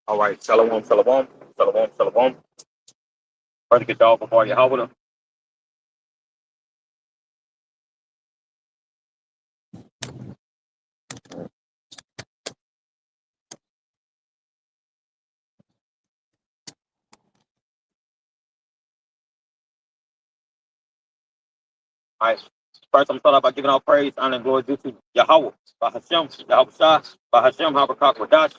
All right, shalom, shalom, shalom, shalom. Try to get dog before you hold them. All right. First, I'm starting by giving all praise, honor, and glory due to Yahweh, by Hashem, Yahweh Shah, by Hashem, Habakak, Wadash.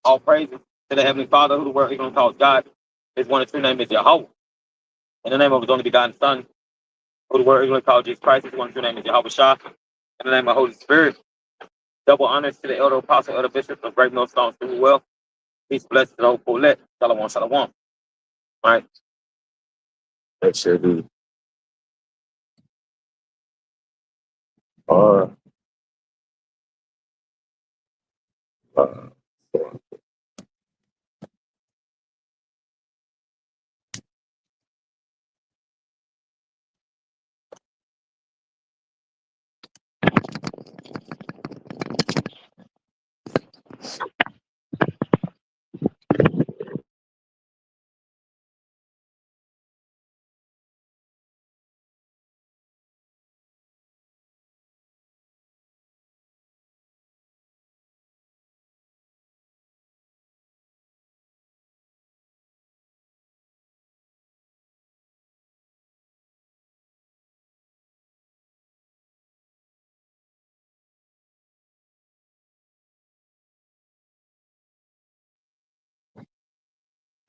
All praises to the Heavenly Father, who the world is going to call God. His one and true name is Yahweh. In the name of his only begotten Son, who the world is going to call Jesus Christ. His one and true name is Yahweh Shah. In the name of the Holy Spirit, double honors to the elder apostle, elder bishop of Great Millstone School well. Peace, blessed to the whole full let. Shalom, shalom. All right. That should be. Uh, uh,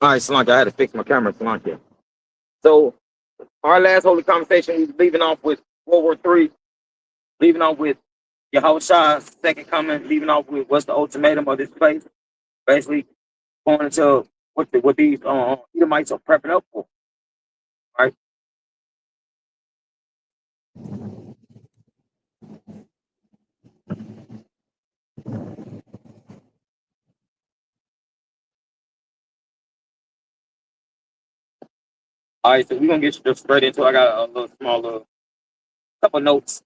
All right, Solanke, I had to fix my camera, Solanke. So, our last holy conversation, we was leaving off with World War III, leaving off with Yahweh Shah's second coming, leaving off with what's the ultimatum of this place, basically going into what these Edomites are prepping up for, right? All right, so we're going to get just straight into it. I got a little small couple notes.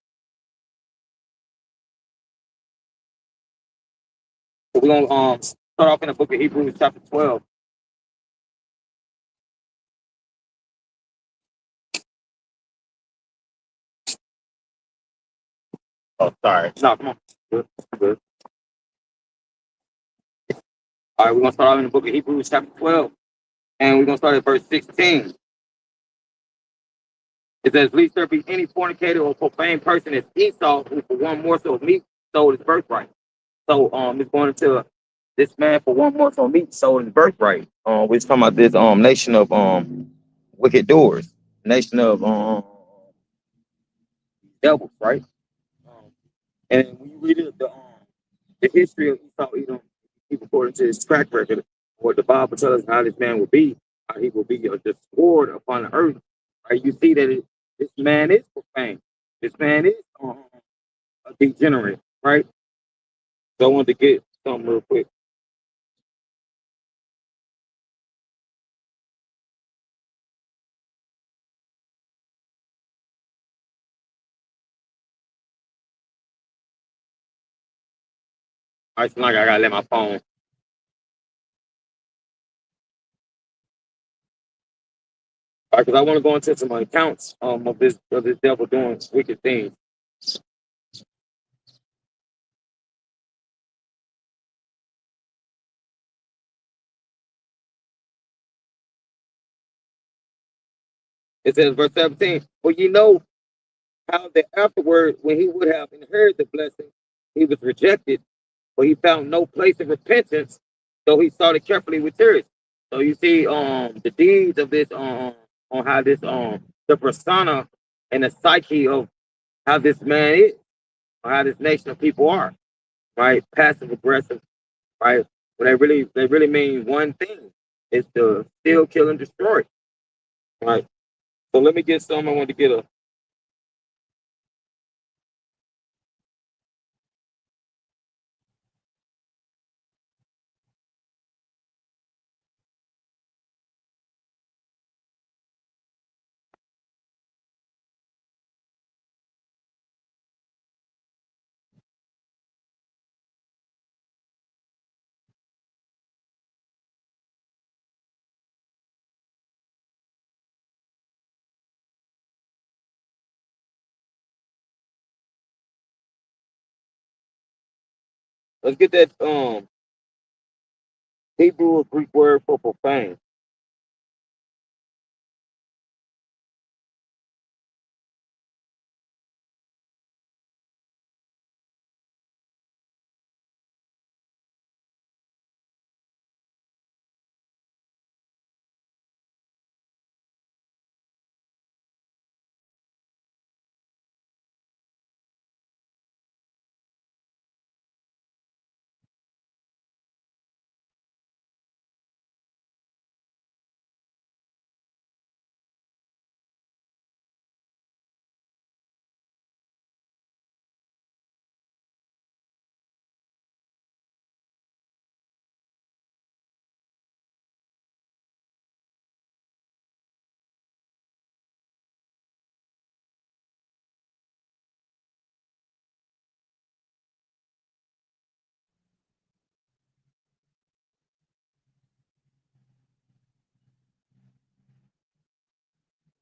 So we're going to start off in the book of Hebrews, chapter 12. Oh, sorry. No, come on. Good, good. All right, we're going to start off in the book of Hebrews, chapter 12. And we're going to start at verse 16. It says, "Least there be any fornicator or profane person as Esau, who for one morsel of meat sold his birthright." So it's going into this man for one morsel of meat sold his birthright. We're talking about this nation of wicked doers, nation of devils, right? Um, and when you read the history of Esau, according to his track record, what the Bible tells us how this man will be, how he will be a discord upon the earth. Right? You see that this man is profane. This man is a degenerate, right? So I wanted to get something real quick. I just like I gotta let my phone. Because I want to go into some accounts of this devil doing wicked things. It says verse 17, "For you know how that afterward, when he would have inherited the blessing, he was rejected, for he found no place of repentance, though he sought it carefully with tears." So you see the deeds of this on how this the persona and the psyche of how this man is, or how this nation of people are, right? Passive aggressive, right? But they really mean one thing. It's to steal, kill, and destroy. Right. So let me get some. I want to get a. Let's get that Hebrew or Greek word for profane.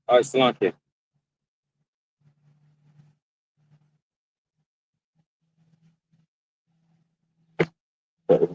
All right, Salaki. All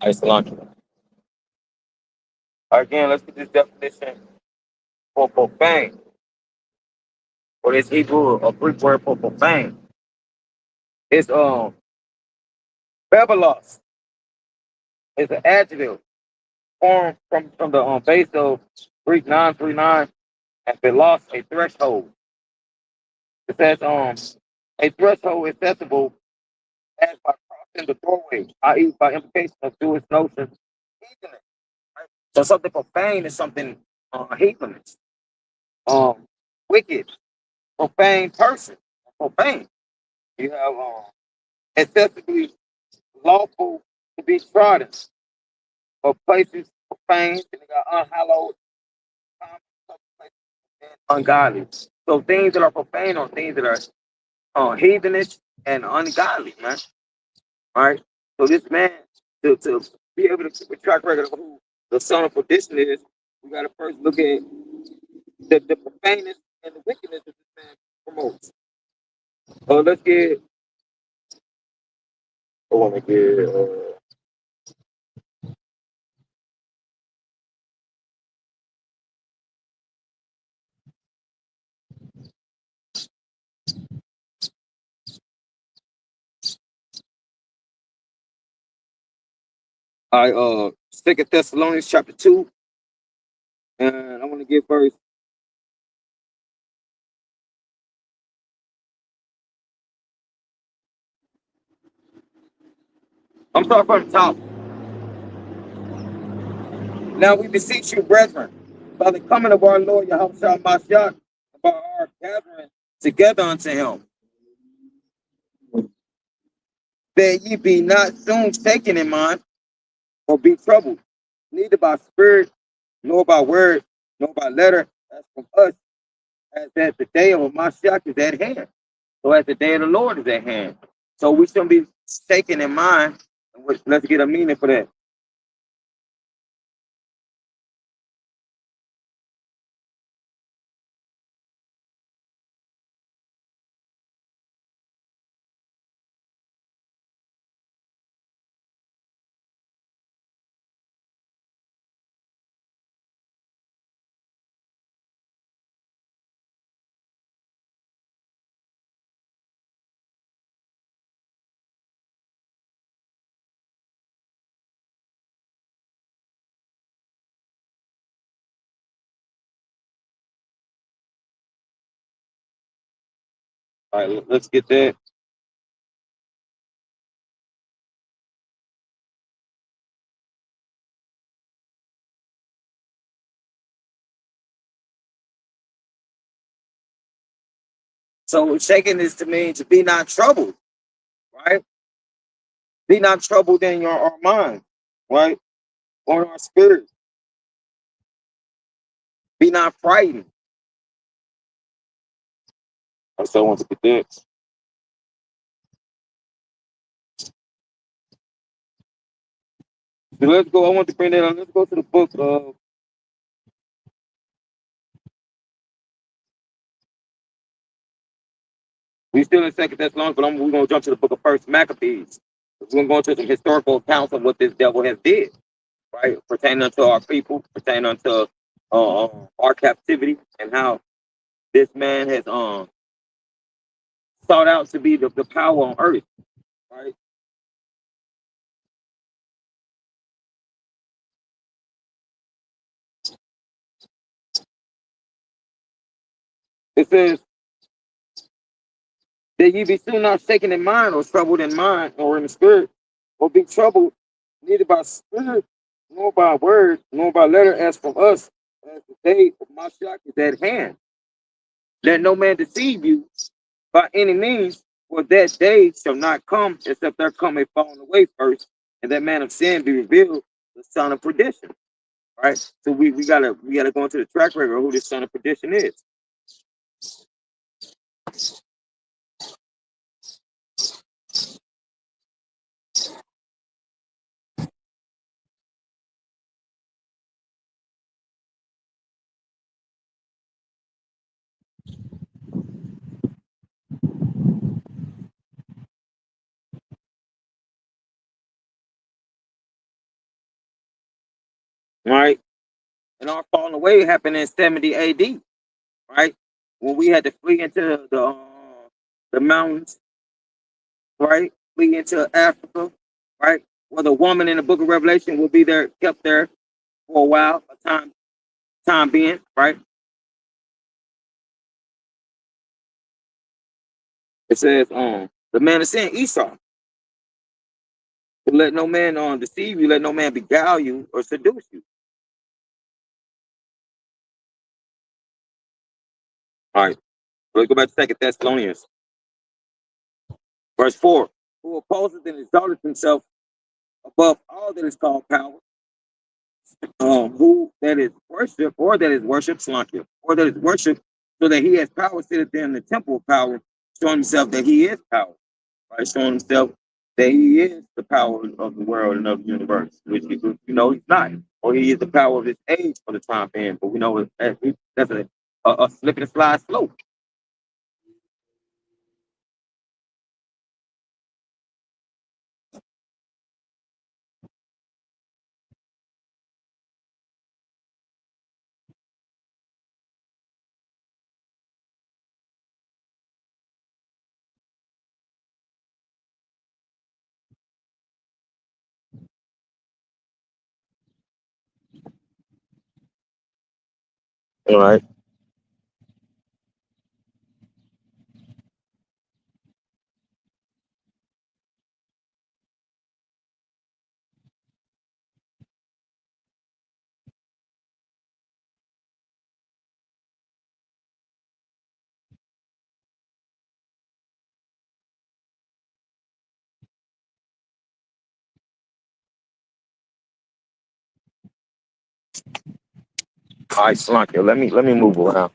right, Salaki. Again, let's get this definition for profane, or this Hebrew or Greek word for profane. It's bebelos. It's an adjective formed from the base of Greek 939 and belos, a threshold. It says a threshold accessible as by crossing the doorway, i.e., by implication of Jewish notions. Heathenist, right? So something profane is something heathenist, um, wicked, profane person, profane. You have excessively lawful to be trodden, or places profane, and they got unhallowed, ungodly. So things that are profane are things that are heathenish and ungodly, man. All right. So this man, to be able to keep a track record of who the son of perdition is, we got to first look at the profaneness and the wickedness that this man promotes. Let's get. I want to get. I Second Thessalonians chapter 2, and I want to get verse. I'm starting from the top. Now we beseech you, brethren, by the coming of our Lord Yahushua Mashiach, by our gathering together unto him, that ye be not soon taken in mind, or be troubled, neither by spirit, nor by word, nor by letter, as from us, as that the day of Mashiach is at hand. So as the day of the Lord is at hand. So we shouldn't be taken in mind. Let's get a meaning for that. All right, let's get that. So shaken is to mean to be not troubled, right? Be not troubled in your our mind, right? Or our spirit. Be not frightened. So I want to get that. So let's go. I want to bring that on. Let's go to the book of. We still in Second Thessalonians, but we're going to jump to the book of First Maccabees. We're going to go into some historical accounts of what this devil has did, right, pertaining unto our people, pertaining unto our captivity, and how this man has sought out to be the power on earth, right? It says that ye be soon not shaken in mind or troubled in mind or in the spirit, or be troubled neither by spirit, nor by word, nor by letter as from us, as the day of Mashiach is at hand. Let no man deceive you by any means, for that day shall not come except there come a falling away first, and that man of sin be revealed, the son of perdition. Right? So we gotta go into the track record of who this son of perdition is. Right? And our falling away happened in 70 AD, right? When we had to flee into the mountains, right? Flee into Africa, right? Where the woman in the book of Revelation will be there, kept there for a while, a time being, right? It says, the man is saying Esau, to let no man deceive you, let no man beguile you or seduce you. All right, let's go back to Second Thessalonians, verse 4. Who opposes and exalteth himself above all that is called power, who that is worship, or that is worship, Slakia, or that is worship, so that he has power, sitteth there in the temple of power, showing himself that he is power, right? Showing himself that he is the power of the world and of the universe, which he's not, or he is the power of his age for the time being. But we know that's a slip and slide slope. All right. All right, Slakia, let me move around.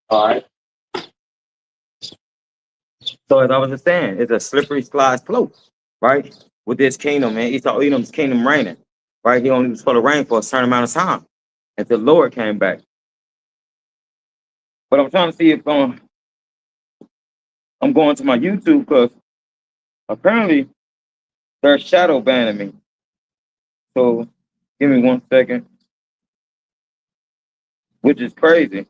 All right. So as I was just saying, it's a slippery slide slope, right? With this kingdom, man, Esau Edom's kingdom reigning, right? He only was supposed to reign for a certain amount of time until the Lord came back. But I'm trying to see if I'm going to my YouTube because apparently they're shadow banning me. So give me 1 second, which is crazy.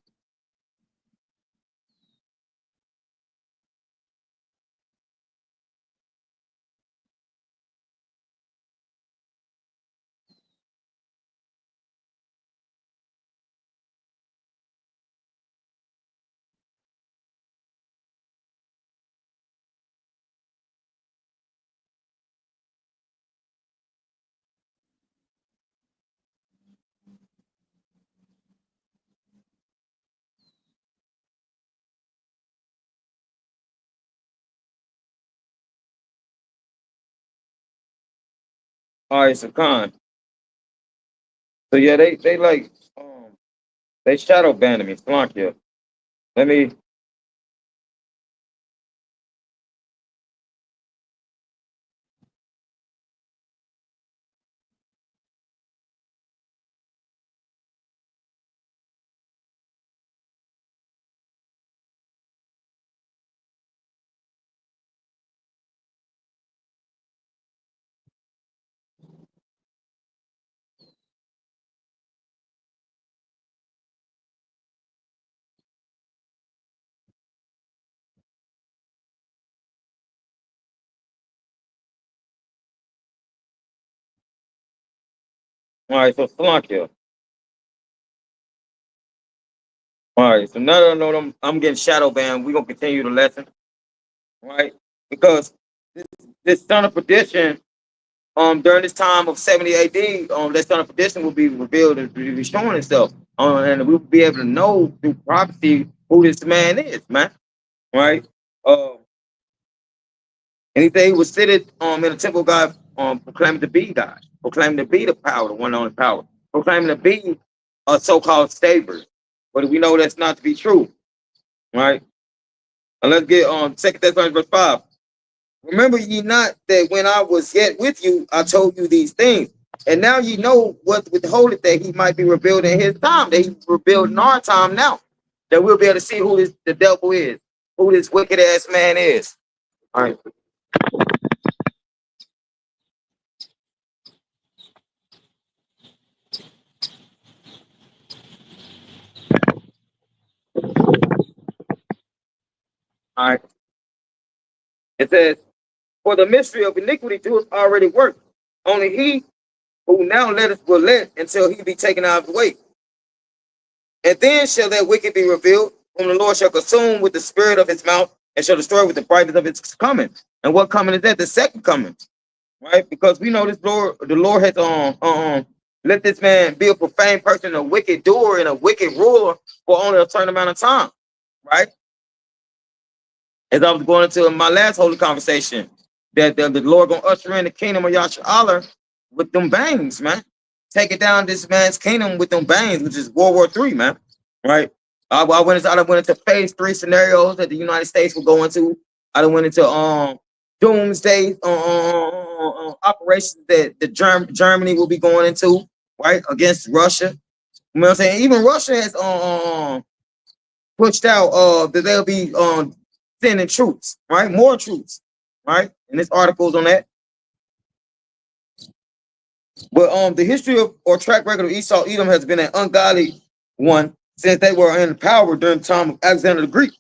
All right, so Khan. So yeah, they like they shadow banning me, Slankia. Let me. All right, so Slankia. All right, so now that I know I'm getting shadow banned, we're gonna continue the lesson, right? Because this son of perdition, during this time of 70 AD, that son of perdition will be revealed and be showing itself. And we'll be able to know through prophecy who this man is, man. Right? And he said he was seated in the temple of God, proclaiming to be God, proclaiming to be the power, the one and only power, proclaiming to be a so-called savior. But we know that's not to be true, right? And let's get on 2 Thessalonians verse 5. Remember ye not that when I was yet with you, I told you these things. And now you know what withholdeth that he might be revealed in his time, that he's revealed in our time now. That we'll be able to see who the devil is, who this wicked ass man is. All right. All right. It says, for the mystery of iniquity to us already worked. Only he who now letteth will let until he be taken out of the way. And then shall that wicked be revealed, whom the Lord shall consume with the spirit of his mouth and shall destroy with the brightness of his coming. And what coming is that? The second coming, right? Because we know this Lord, the Lord has let this man be a profane person, a wicked doer, and a wicked ruler for only a certain amount of time, right? As I was going into my last holy conversation, that the Lord gonna usher in the kingdom of Yasharahla with them bangs, man. Take it down this man's kingdom with them bangs, which is World War III, man. Right? I went into phase 3 scenarios that the United States will go into. I went into doomsday operations that the Germany will be going into, right, against Russia. You know what I'm saying? Even Russia has pushed out that they'll be sending troops, right? More troops, right? And this article's on that. But the history of or track record of Esau Edom has been an ungodly one since they were in power during the time of Alexander the Greek,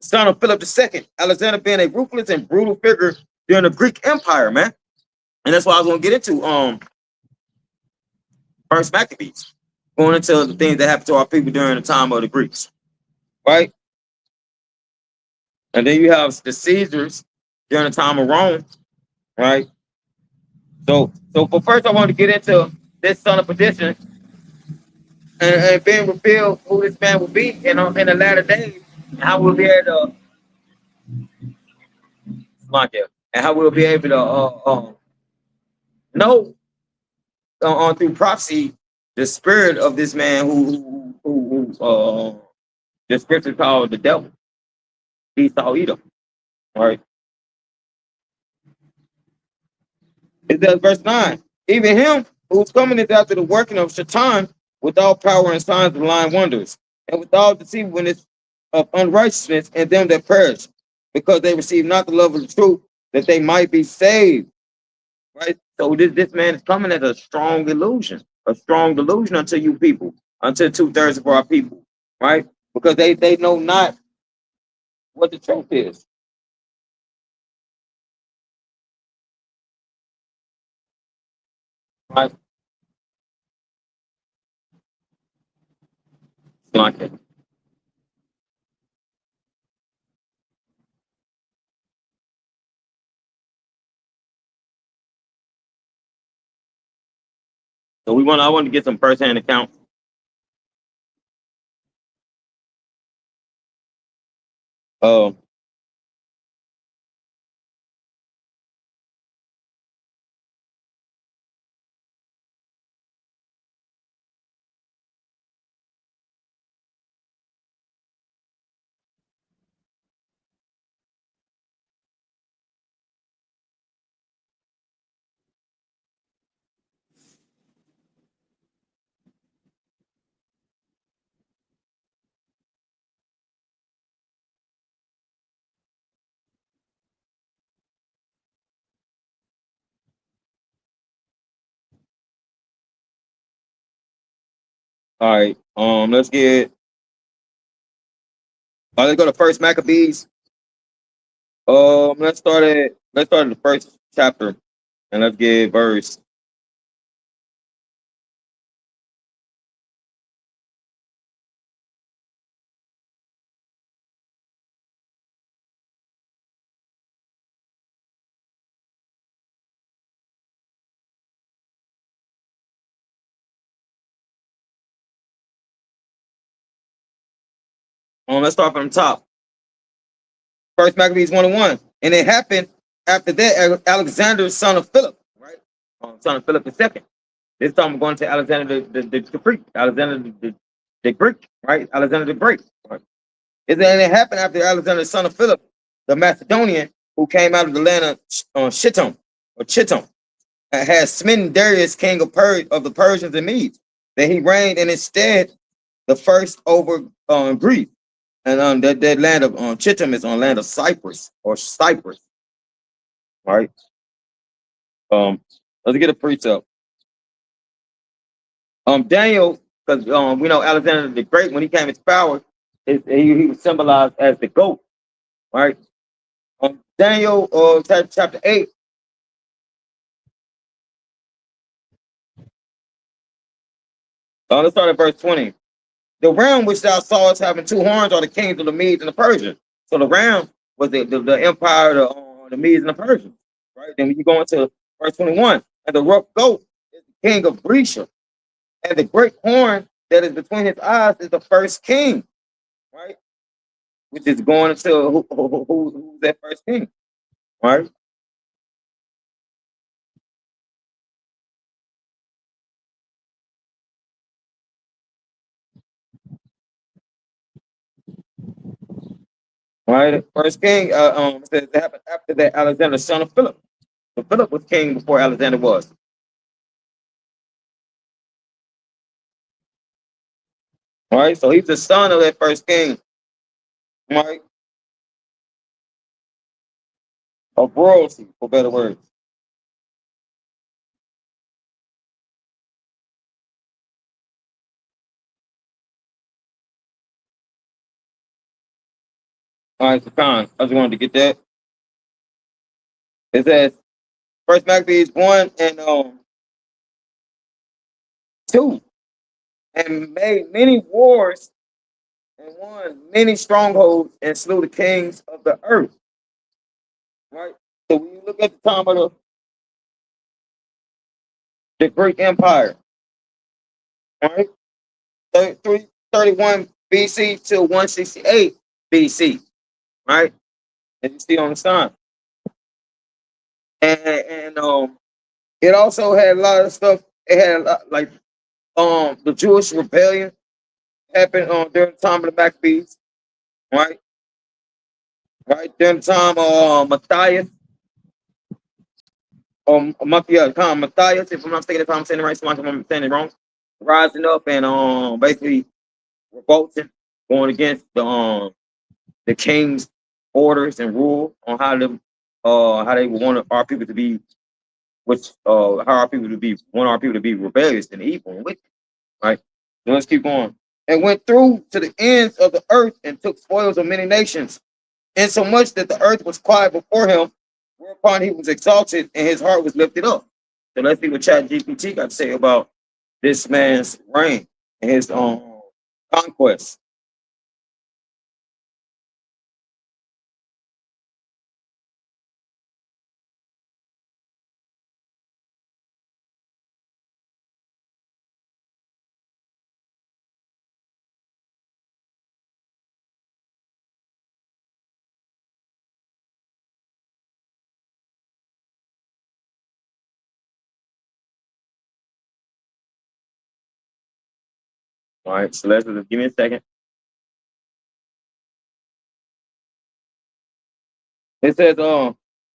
son of Philip II. Alexander being a ruthless and brutal figure during the Greek Empire, man. And that's why I was gonna get into First Maccabees, going into the things that happened to our people during the time of the Greeks, right? And then you have the Caesars during the time of Rome, right? So for first, I want to get into this son of perdition and being revealed who this man will be in the latter days, and how we'll be able to and how we'll be able to know through prophecy the spirit of this man who The scripture called the devil, Esau, Edom. Right? It says, verse 9. Even him whose coming is after the working of Shaitan, with all power and signs of lying wonders, and with all deceivableness of unrighteousness in them that perish, because they receive not the love of the truth, that they might be saved. Right? So this man is coming as a strong delusion unto you people, unto 2/3 of our people, right? Because they know not what the truth is. Right? Like it. So I want to get some first-hand accounts. Uh, all right. Let's go to First Maccabees. Let's start at the first chapter, and let's get verse. Let's start from the top. First Maccabees 1:1. And it happened after that, Alexander, son of Philip, right? Son of Philip II. This time I'm going to Alexander the Greek, Alexander the Greek, right? Alexander the Great. Right? And it happened after Alexander, son of Philip, the Macedonian, who came out of the land of Chittim, had smitten Darius, king of the Persians and Medes. That he reigned in his stead the first over Greece. And that land of Chittim is on land of Cyprus or Cyprus, right? Let's get a precept. Daniel, because we know Alexander the Great, when he came into power, he was symbolized as the goat, right? Daniel, chapter 8. Let's start at verse 20. The ram which thou sawest having two horns are the kings of the Medes and the Persians. So the ram was the empire of the Medes and the Persians, right? Then you go into verse 21, and the rough goat is the king of Grecia, and the great horn that is between his eyes is the first king, right? Which is going into who's that first king, right? Right, first king. Says it happened after that Alexander, son of Philip. So Philip was king before Alexander was. Right, so he's the son of that first king, right? Of royalty, for better words. All right, so Con, I just wanted to get that. It says First Maccabees 1 and 2, and made many wars and won many strongholds and slew the kings of the earth. Right. So when you look at the time of the Greek Empire, right, 331 BC to 168 BC, right? And you see on the sign, and it also had a lot of stuff. It had a lot, like the Jewish rebellion, happened during the time of the Maccabees, right? Right during the time of Matthias, Matthias, if I'm not mistaken, if I'm saying it right, somebody if I'm saying it wrong, rising up and basically revolting, going against the king's orders and rule on how they want our people to be, which how our people to be want our people to be rebellious and evil and wicked, right? So let's keep going. And went through to the ends of the earth and took spoils of many nations, insomuch that the earth was quiet before him, whereupon he was exalted and his heart was lifted up. So let's see what Chat GPT got to say about this man's reign and his conquest. All right, so let's give me a second. It says,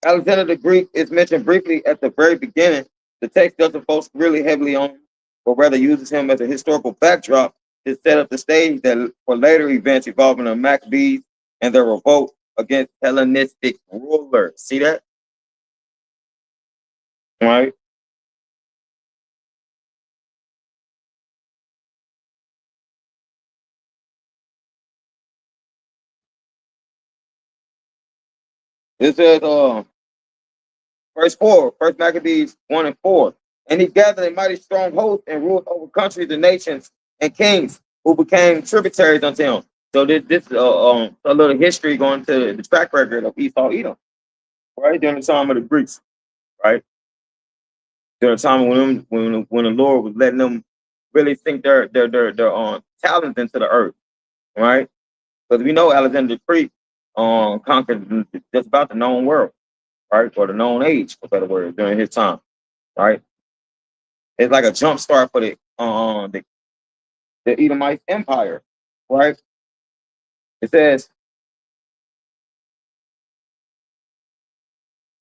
Alexander the Greek is mentioned briefly at the very beginning. The text doesn't focus really heavily on him, but rather uses him as a historical backdrop to set up the stage that for later events involving the Maccabees and their revolt against Hellenistic rulers. See that? All right. It says, verse 4, First Maccabees 1 and 4. And he gathered a mighty strong host and ruled over countries and nations and kings who became tributaries unto him. So this a little history going to the track record of Esau Edom, right? During the time of the Greeks, right? During the time when the Lord was letting them really sink their talents into the earth, right? Because we know Alexander the Great conquered just about the known world, right? Or the known age, for better word, during his time, right? It's like a jump start for the Edomite Empire, right? It says,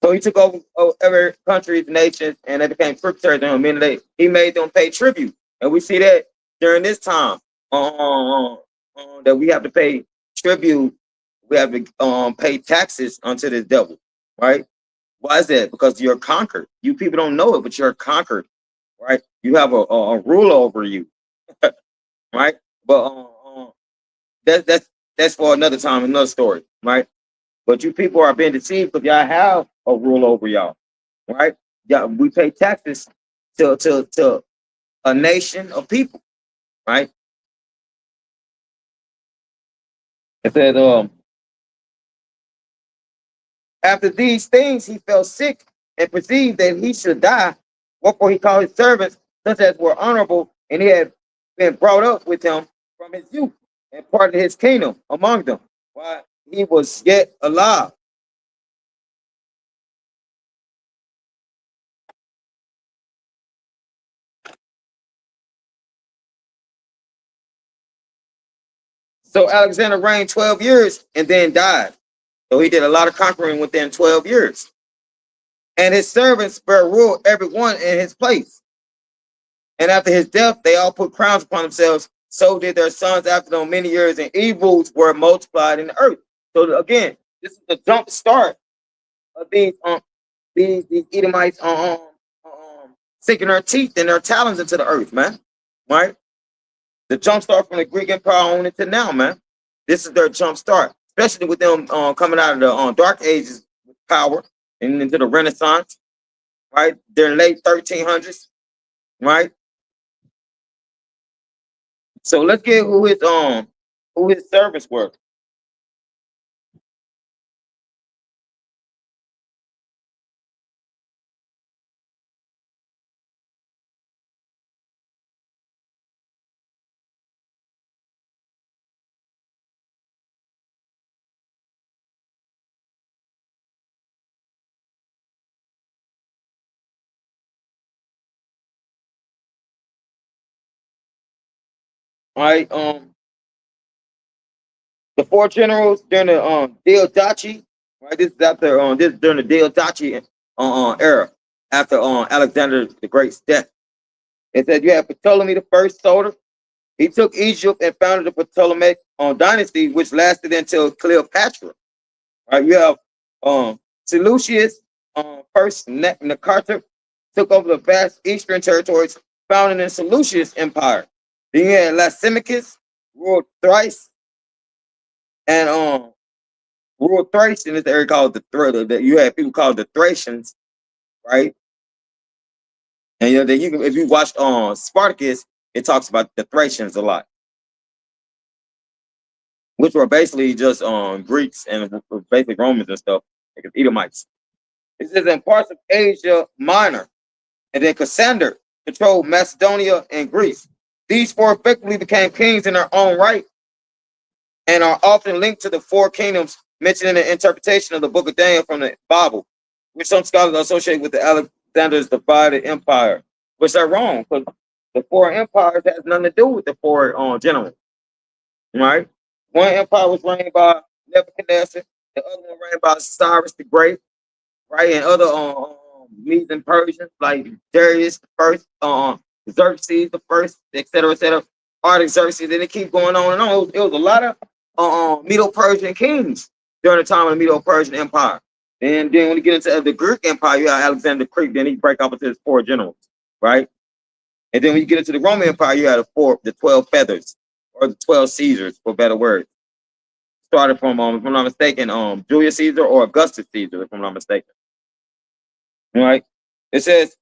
so he took over every countries, nations, and they became tributaries to him. Meaning he made them pay tribute, and we see that during this time that we have to pay tribute. We have to pay taxes unto this devil, right? Why is that? Because you're conquered. You people don't know it, but you're conquered, right? You have a ruler over you, right? But that's for another time, another story, right? But you people are being deceived because y'all have a rule over y'all, right? Yeah, we pay taxes to a nation of people, right? It said, after these things, he fell sick and perceived that he should die. Wherefore he called his servants, such as were honorable, and he had been brought up with him from his youth, and parted his kingdom among them while he was yet alive. So Alexander reigned 12 years and then died. So he did a lot of conquering within 12 years. And his servants bare rule every one in his place. And after his death, they all put crowns upon themselves. So did their sons after them many years, and evils were multiplied in the earth. So again, this is the jump start of these Edomites sinking their teeth and their talons into the earth, man. Right? The jump start from the Greek Empire on into now, man. This is their jump start, especially with them coming out of the Dark Ages with power and into the Renaissance, right? They're late 1300s, right? So let's get who his servants were. Right? The four generals during the Diadochi, right? This is after this during the Diadochi era, after Alexander the Great's death. It said you have Ptolemy the first soldier. He took Egypt and founded the Ptolemaic dynasty, which lasted until Cleopatra. Right? You have Seleucus first Necarter took over the vast eastern territories, founding the Seleucus Empire. Then you had Lysimachus ruled thrice and ruled Thrace in this area called the Thriller. That you had people called the Thracians, right? And you know, then you can, if you watched Spartacus, it talks about the Thracians a lot, which were basically just Greeks and basically Romans and stuff, like Edomites. It says in parts of Asia Minor, and then Cassander controlled Macedonia and Greece. These four effectively became kings in their own right and are often linked to the four kingdoms mentioned in the interpretation of the Book of Daniel from the Bible, which some scholars associate with the Alexander's divided empire, which are wrong because the four empires has nothing to do with the four generals, right? One empire was reigned by Nebuchadnezzar, the other one reigned by Cyrus the Great, right? And other Medes and Persians like Darius the first, Xerxes the first, et cetera, Artaxerxes. Then it keep going on and on. It was a lot of Medo-Persian kings during the time of the Medo-Persian Empire. And then when you get into the Greek Empire, you have Alexander the Great. Then he break up into his four generals, right? And then when you get into the Roman Empire, you have the 12 feathers or the 12 Caesars, for better words. Started from, if I'm not mistaken, Julius Caesar or Augustus Caesar, if I'm not mistaken. Right? It says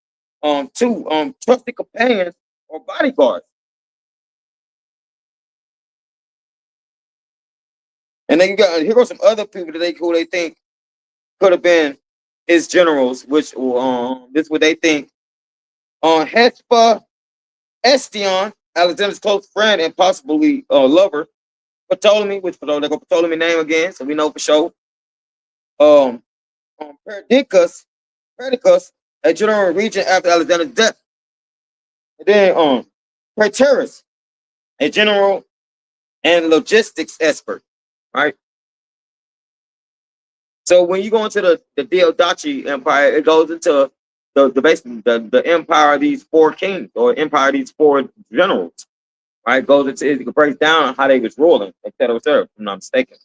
two trusted companions or bodyguards. And then you got here go some other people that who they think could have been his generals, which this is what they think. Hespa Estion, Alexander's close friend and possibly lover, Ptolemy, which they go Ptolemy name again, so we know for sure. Perdiccas, a general regent after Alexander's death. And then Praetorius, a general and logistics expert, right? So when you go into the Diadochi Empire, it goes into the basically the empire of these four kings or empire of these four generals, right? It goes into it breaks down how they was ruling, et cetera, if I'm not mistaken.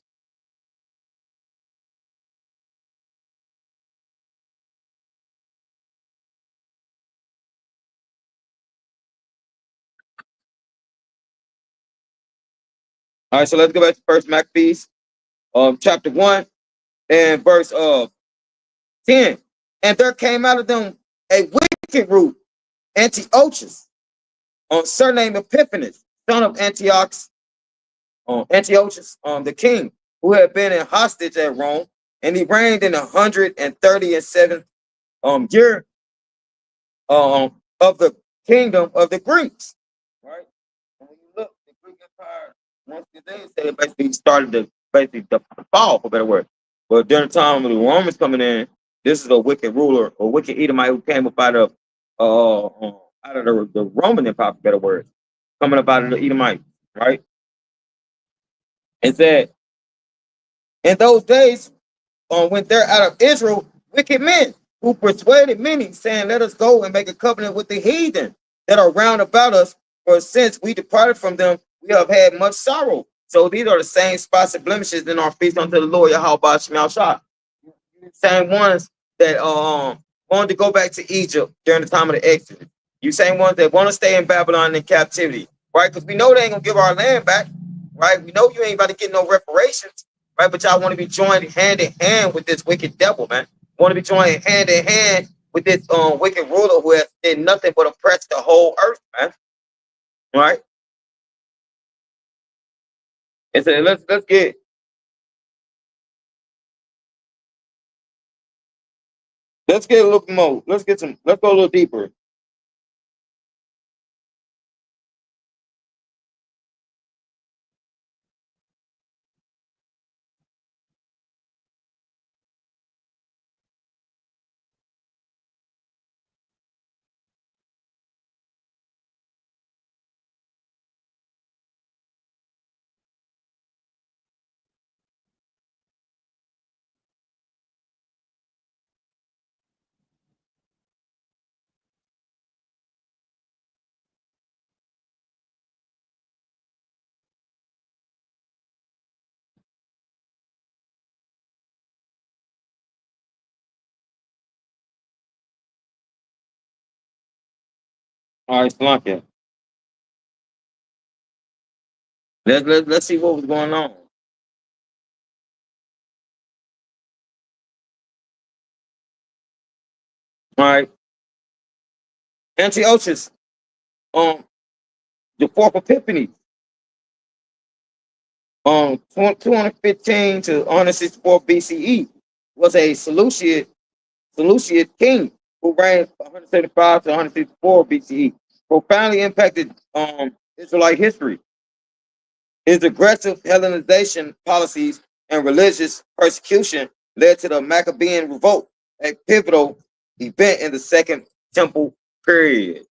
All right, so let's go back to First Maccabees, chapter 1 and verse 10. And there came out of them a wicked root, Antiochus, surnamed Epiphanes, son of Antiochus, the king, who had been in hostage at Rome, and he reigned in 137th year of the kingdom of the Greeks. Right? And when you look, the Greek Empire, once they say it basically started the fall, for better word. But during the time of the Romans coming in, this is a wicked ruler, a wicked Edomite who came up out of the Roman Empire, for better word, coming up out of the Edomite, right? It said, in those days, when they're out of Israel, wicked men who persuaded many, saying, let us go and make a covenant with the heathen that are round about us. For since we departed from them, we have had much sorrow. So these are the same spots and blemishes in our feast unto the Lord Yahweh Shemel Shah. Same ones that wanted to go back to Egypt during the time of the Exodus. You same ones that want to stay in Babylon in captivity, right? Because we know they ain't gonna give our land back, right? We know you ain't about to get no reparations, right? But y'all want to be joined hand in hand with this wicked devil, man. Want to be joined hand in hand with this wicked ruler who has did nothing but oppress the whole earth, man. Right? And so let's get a little more. Let's go a little deeper. All right, flunk. Let's see what was going on. All right, Antiochus, um, the fourth Epiphany, 215 to 164 BCE, was a Seleucid king who reigned 175 to 164 BCE. Profoundly impacted Israelite history. His aggressive Hellenization policies and religious persecution led to the Maccabean revolt, a pivotal event in the Second Temple period.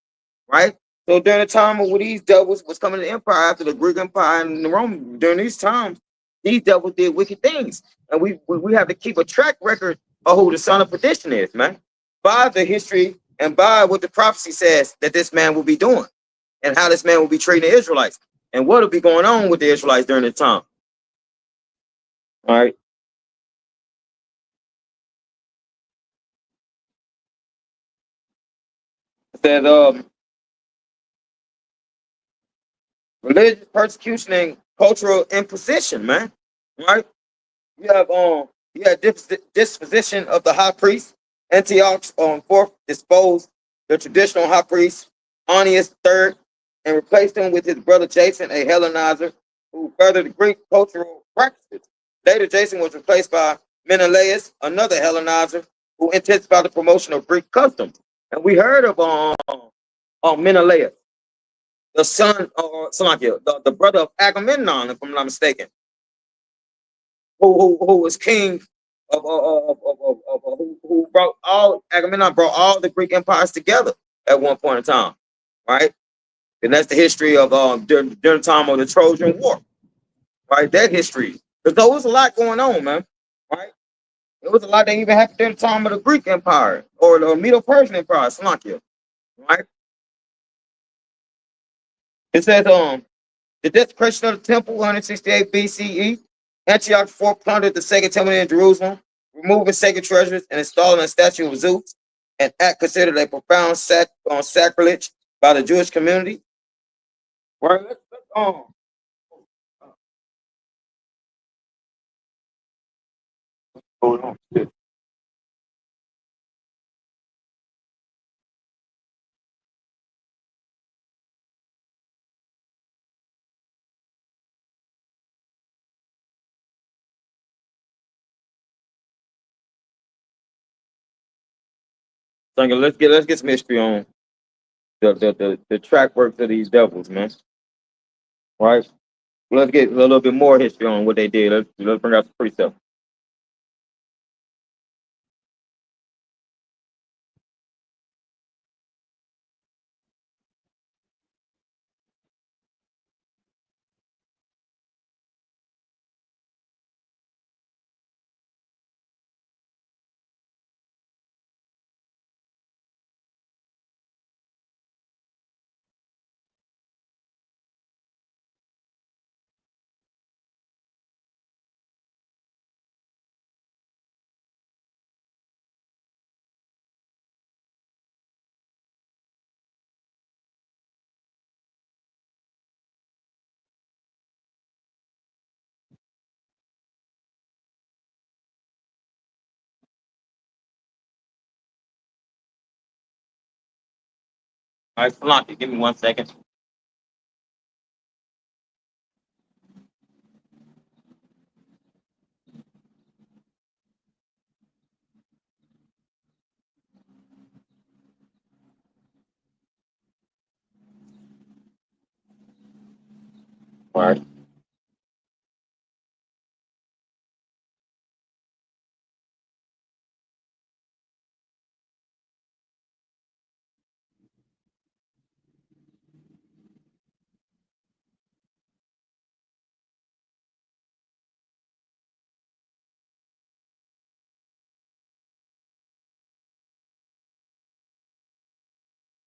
Right? So during the time of when these devils was coming to the empire after the Greek Empire and the Roman, during these times, these devils did wicked things. And we have to keep a track record of who the son of perdition is, man. By the history and by what the prophecy says that this man will be doing and how this man will be treating the Israelites and what will be going on with the Israelites during this time. All right. It says religious persecution and cultural imposition, man. Right? You have disposition of the high priest. Antiochus on fourth disposed the traditional high priest Onias III and replaced him with his brother Jason, a Hellenizer, who furthered the Greek cultural practices. Later, Jason was replaced by Menelaus, another Hellenizer, who intensified the promotion of Greek customs. And we heard of Menelaus, the son of the brother of Agamemnon, if I'm not mistaken, who was king who brought all Agamemnon brought all the Greek empires together at one point in time, right? And that's the history of during the time of the Trojan War, right? That history, because there was a lot going on, man, right? There was a lot that even happened during the time of the Greek Empire or the Medo-Persian Empire, Salakia, right? It says the desecration of the temple, 168 BCE. Antioch IV plundered the second temple in Jerusalem, removing sacred treasures and installing a statue of Zeus, an act considered a profound sacrilege by the Jewish community. Right, hold on. So let's get some history on the track work of these devils, man. Right? Let's get a little bit more history on what they did. Let's bring out the precept. All right, Salaki, give me 1 second. All right.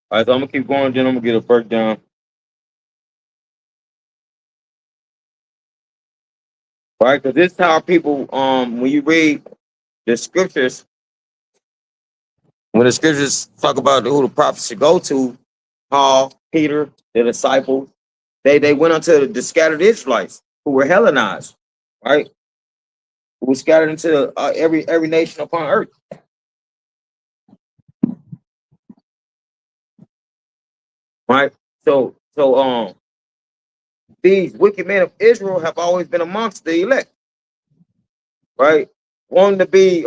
All right, so I'm gonna keep going, then I'm gonna get a breakdown. Right, because this is how people when you read the scriptures, when the scriptures talk about who the prophet should go to, Paul, Peter, the disciples, they went unto the scattered Israelites who were Hellenized, right? Who were scattered into every nation upon earth, right? So these wicked men of Israel have always been amongst the elect, right? Wanting to be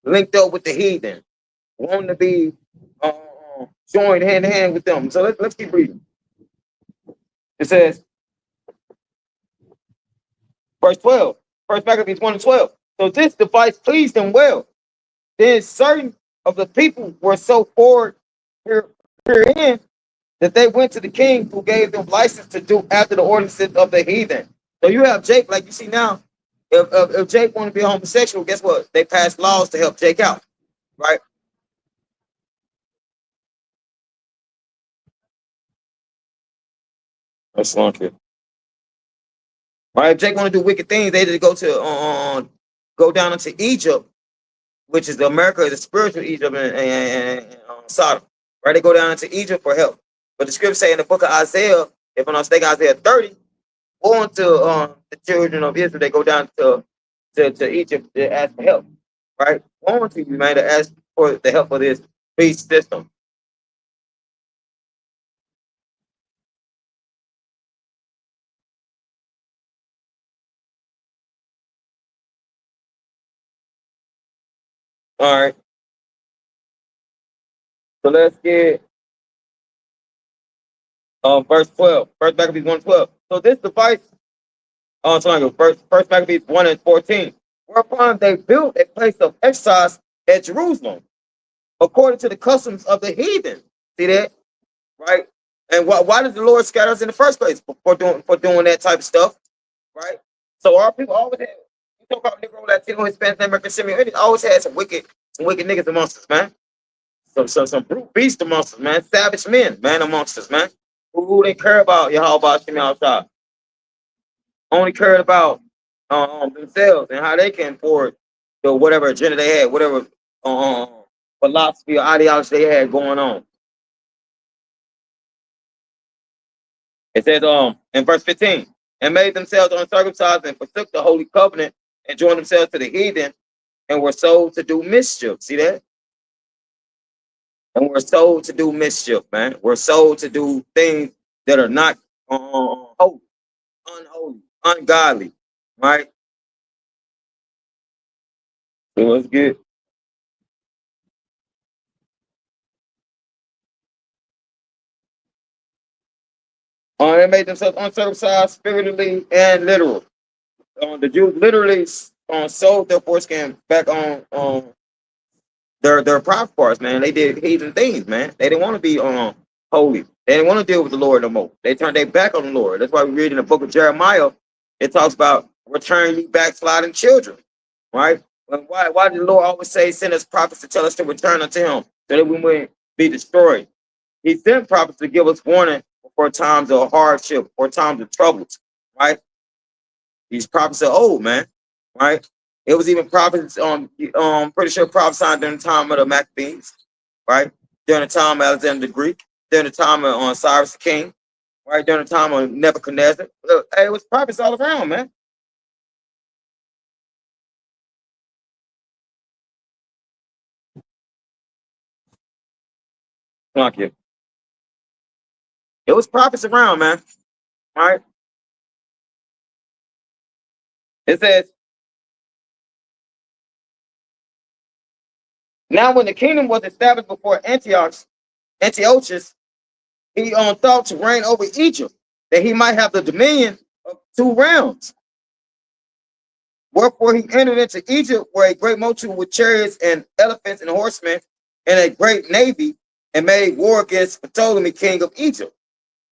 linked up with the heathen, wanting to be joined hand in hand with them. So let's keep reading. It says, verse 12, First Maccabees 1 and 12. So this device pleased them well. Then certain of the people were so forward herein that they went to the king, who gave them license to do after the ordinances of the heathen. So you have Jake, like you see now. If Jake want to be a homosexual, guess what? They passed laws to help Jake out, right? That's lucky. Right? If Jake want to do wicked things, they just go down into Egypt, which is America, the spiritual Egypt, and Sodom. Right? They go down into Egypt for help. But the scripture say in the book of Isaiah, if I'm not mistaken, Isaiah 30, going to the children of Israel, they go down to Egypt to ask for help. Right? Going to you, man, to ask for the help of this beast system. All right. So let's get verse 12. First Maccabees 1:12. So this device, sorry, first Maccabees 1 and 14. Whereupon they built a place of exercise at Jerusalem, according to the customs of the heathen. See that? Right? And why did the Lord scatter us in the first place for doing that type of stuff? Right? So our people always had, you talk about Negro, Latino, Hispanic, American, Simeon, always had some wicked niggas amongst us, man. Some brute beast amongst us, man. Savage men, man, amongst us, man. Who they care about Yahweh Shemi outside? Only cared about themselves and how they can afford the whatever agenda they had, whatever philosophy or ideology they had going on. It says in verse 15, and made themselves uncircumcised and forsook the holy covenant and joined themselves to the heathen and were sold to do mischief. See that? And we're sold to do mischief, man. We're sold to do things that are not holy, unholy, ungodly, right? It was good. They made themselves uncircumcised spiritually and literal. The Jews literally sold their foreskin back on their private parts, man. They did heathen things, man. They didn't want to be holy. They didn't want to deal with the Lord no more. They turned their back on the Lord. That's why we read in the book of Jeremiah, it talks about return you backsliding children, right? Why did the Lord always say send us prophets to tell us to return unto him so that we wouldn't be destroyed? He sent prophets to give us warning for times of hardship or times of troubles, right? These prophets are old, man, right? It was even prophets, pretty sure prophesying during the time of the Maccabees, right? During the time of Alexander the Greek, during the time of Cyrus the King, right? During the time of Nebuchadnezzar. Hey, it was prophets all around, man. Thank you. It was prophets around, man, right? It says, now when the kingdom was established before Antiochus, he thought to reign over Egypt, that he might have the dominion of two realms. Wherefore he entered into Egypt, where a great multitude with chariots and elephants and horsemen, and a great navy, and made war against Ptolemy, king of Egypt.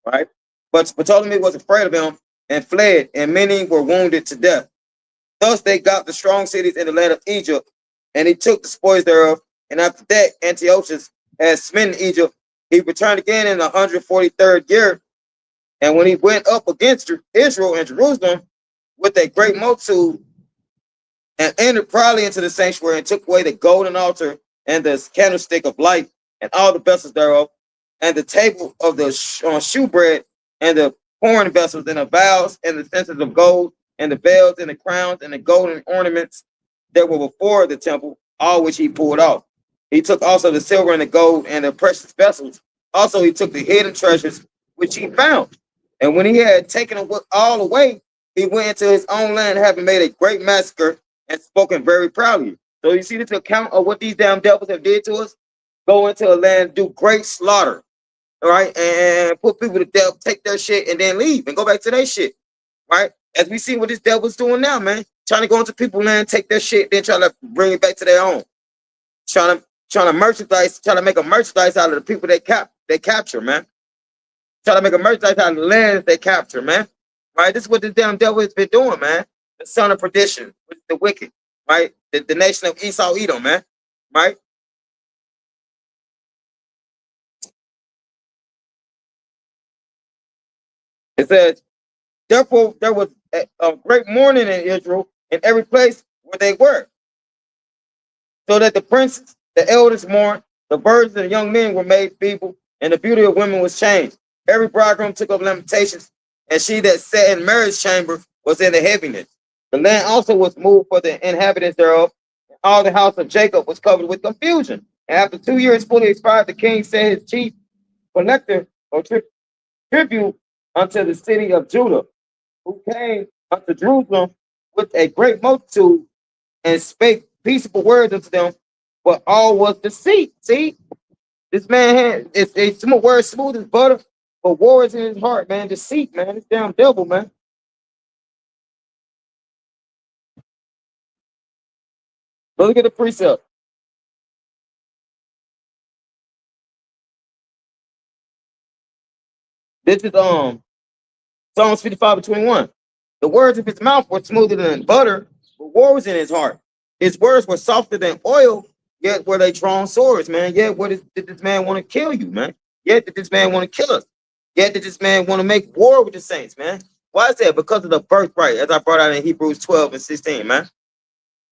Right? But Ptolemy was afraid of him and fled, and many were wounded to death. Thus they got the strong cities in the land of Egypt, and he took the spoils thereof. And after that, Antiochus had smitten Egypt. He returned again in the 143rd year. And when he went up against Israel and Jerusalem with a great multitude, and entered proudly into the sanctuary, and took away the golden altar and the candlestick of light and all the vessels thereof, and the table of the shewbread, and the pouring vessels, and the vials, and the censers of gold, and the bells, and the crowns, and the golden ornaments that were before the temple, all which he pulled off. He took also the silver and the gold and the precious vessels. Also, he took the hidden treasures which he found. And when he had taken all away, he went into his own land, having made a great massacre and spoken very proudly. So you see this account of what these damn devils have did to us? Go into a land, do great slaughter, all right, and put people to death, take their shit, and then leave and go back to their shit, right? As we see what this devil's doing now, man, trying to go into people's land, take their shit, then try to bring it back to their own, trying to merchandise, trying to make a merchandise out of the people they capture, man. Trying to make a merchandise out of the lands they capture, man. Right? This is what this damn devil has been doing, man. The son of perdition, the wicked, right? The nation of Esau, Edom, man. Right? It says, therefore, there was a great mourning in Israel in every place where they were, so that the princes, the elders mourned, the virgins and young men were made feeble, and the beauty of women was changed. Every bridegroom took up lamentations, and she that sat in marriage chamber was in the heaviness. The land also was moved for the inhabitants thereof. And all the house of Jacob was covered with confusion. And after 2 years fully expired, the king sent his chief collector or tribute unto the city of Judah, who came unto Jerusalem with a great multitude and spake peaceable words unto them, but all was deceit. See, this man had it's some words smooth as butter, but war is in his heart, man. Deceit, man. This damn devil, man. But look at the precept. This is Psalms 55 and 21. The words of his mouth were smoother than butter, but war was in his heart. His words were softer than oil, yet were they drawn swords, man. Yet did this man want to kill you, man? Yet did this man want to kill us? Yet did this man want to make war with the saints, man? Why is that? Because of the birthright, as I brought out in Hebrews 12 and 16, man.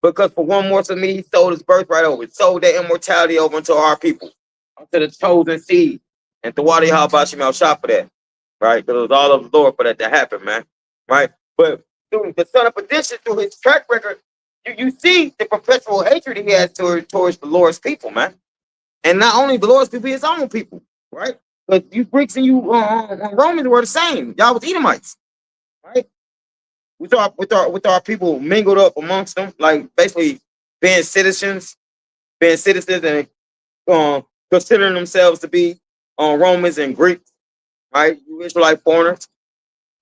Because for one more to me, he sold his birthright over, sold that immortality over unto our people, unto the chosen seed. And the water, how about you, shot for that, right? Because it was all of the Lord for that to happen, man, right? But through the son of perdition, through his track record, you see the perpetual hatred he has towards the Lord's people, man. And not only the Lord's people, his own people, right? But you Greeks and you Romans were the same. Y'all was Edomites, right? With our people mingled up amongst them, like basically being citizens and considering themselves to be Romans and Greeks, right? You Israelite foreigners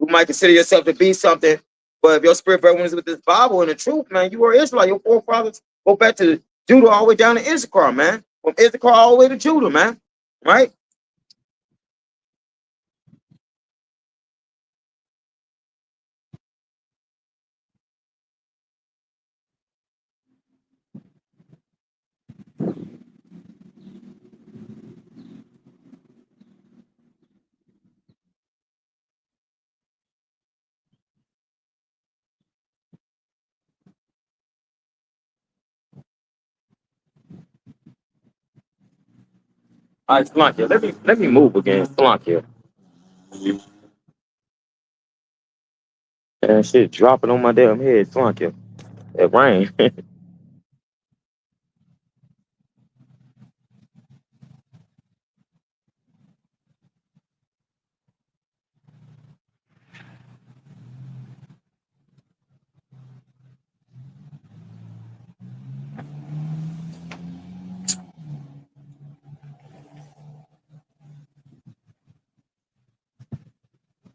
who might consider yourself to be something, but if your spirit is with this Bible and the truth, man, you are Israelite. Your forefathers go back to Judah all the way down to Issachar, man. From Issachar all the way to Judah, man. Right? All right, Slankia, let me move again, Slankia. And shit dropping on my damn head, Slankia. It rain.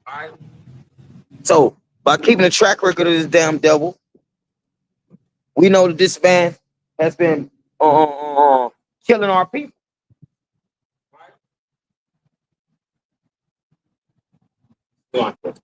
All right. So by keeping a track record of this damn devil, we know that this man has been killing our people. Slankia.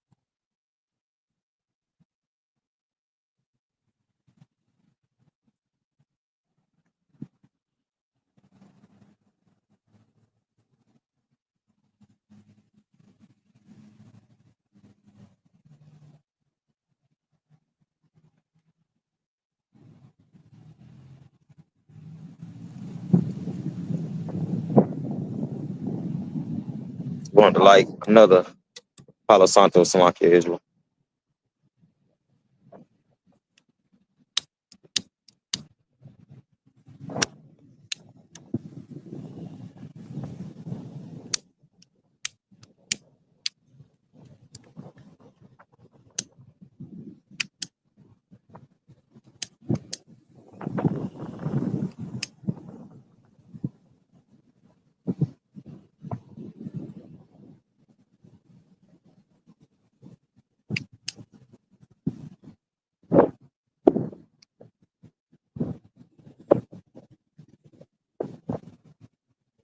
Going to like another Palo Santo Salakia Israel.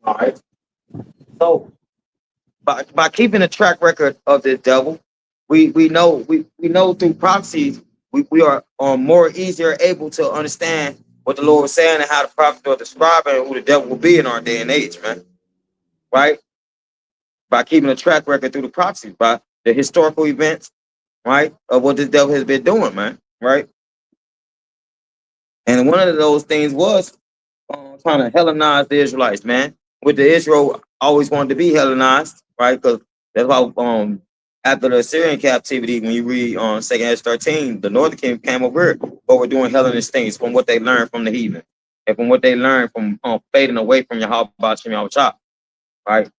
All right. So by keeping a track record of the devil, we know through prophecies we are more easier able to understand what the Lord was saying and how the prophets are describing who the devil will be in our day and age, man. Right? By keeping a track record through the prophecies, by the historical events, right, of what the devil has been doing, man. Right? And one of those things was trying to Hellenize the Israelites, man. With the Israel always wanted to be Hellenized, right? Because that's why after the Assyrian captivity, when you read on 2nd Ezra 13, the northern kingdom came over here, but we're doing Hellenist things from what they learned from the heathen and from what they learned from fading away from Yahweh Shem Yahweh, right?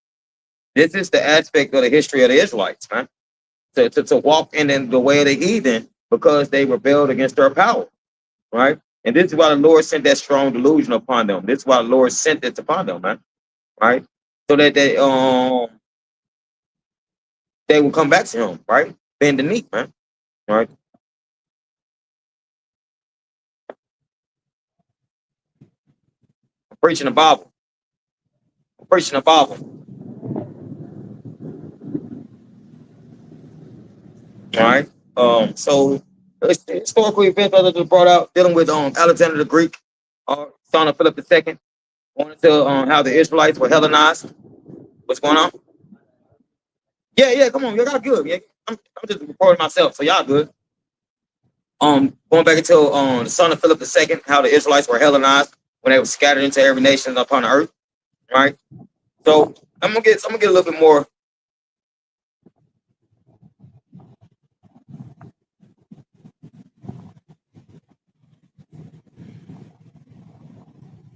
This is the aspect of the history of the Israelites, man. To walk in the way of the heathen because they rebelled against their power, right? And this is why the Lord sent that strong delusion upon them. This is why the Lord sent it upon them, man. Right? So that they will come back to him, right? Bend the knee, man. Right? Preaching the Bible. Preaching the Bible. All right. So historical events that are brought out dealing with Alexander the Greek, son of Philip II, wanted to how the Israelites were Hellenized. What's going on? Yeah, come on, y'all got good. Yeah, I'm just reporting myself, so y'all good. Going back into the son of Philip II, how the Israelites were Hellenized when they were scattered into every nation upon the earth. Right. So I'm gonna get a little bit more.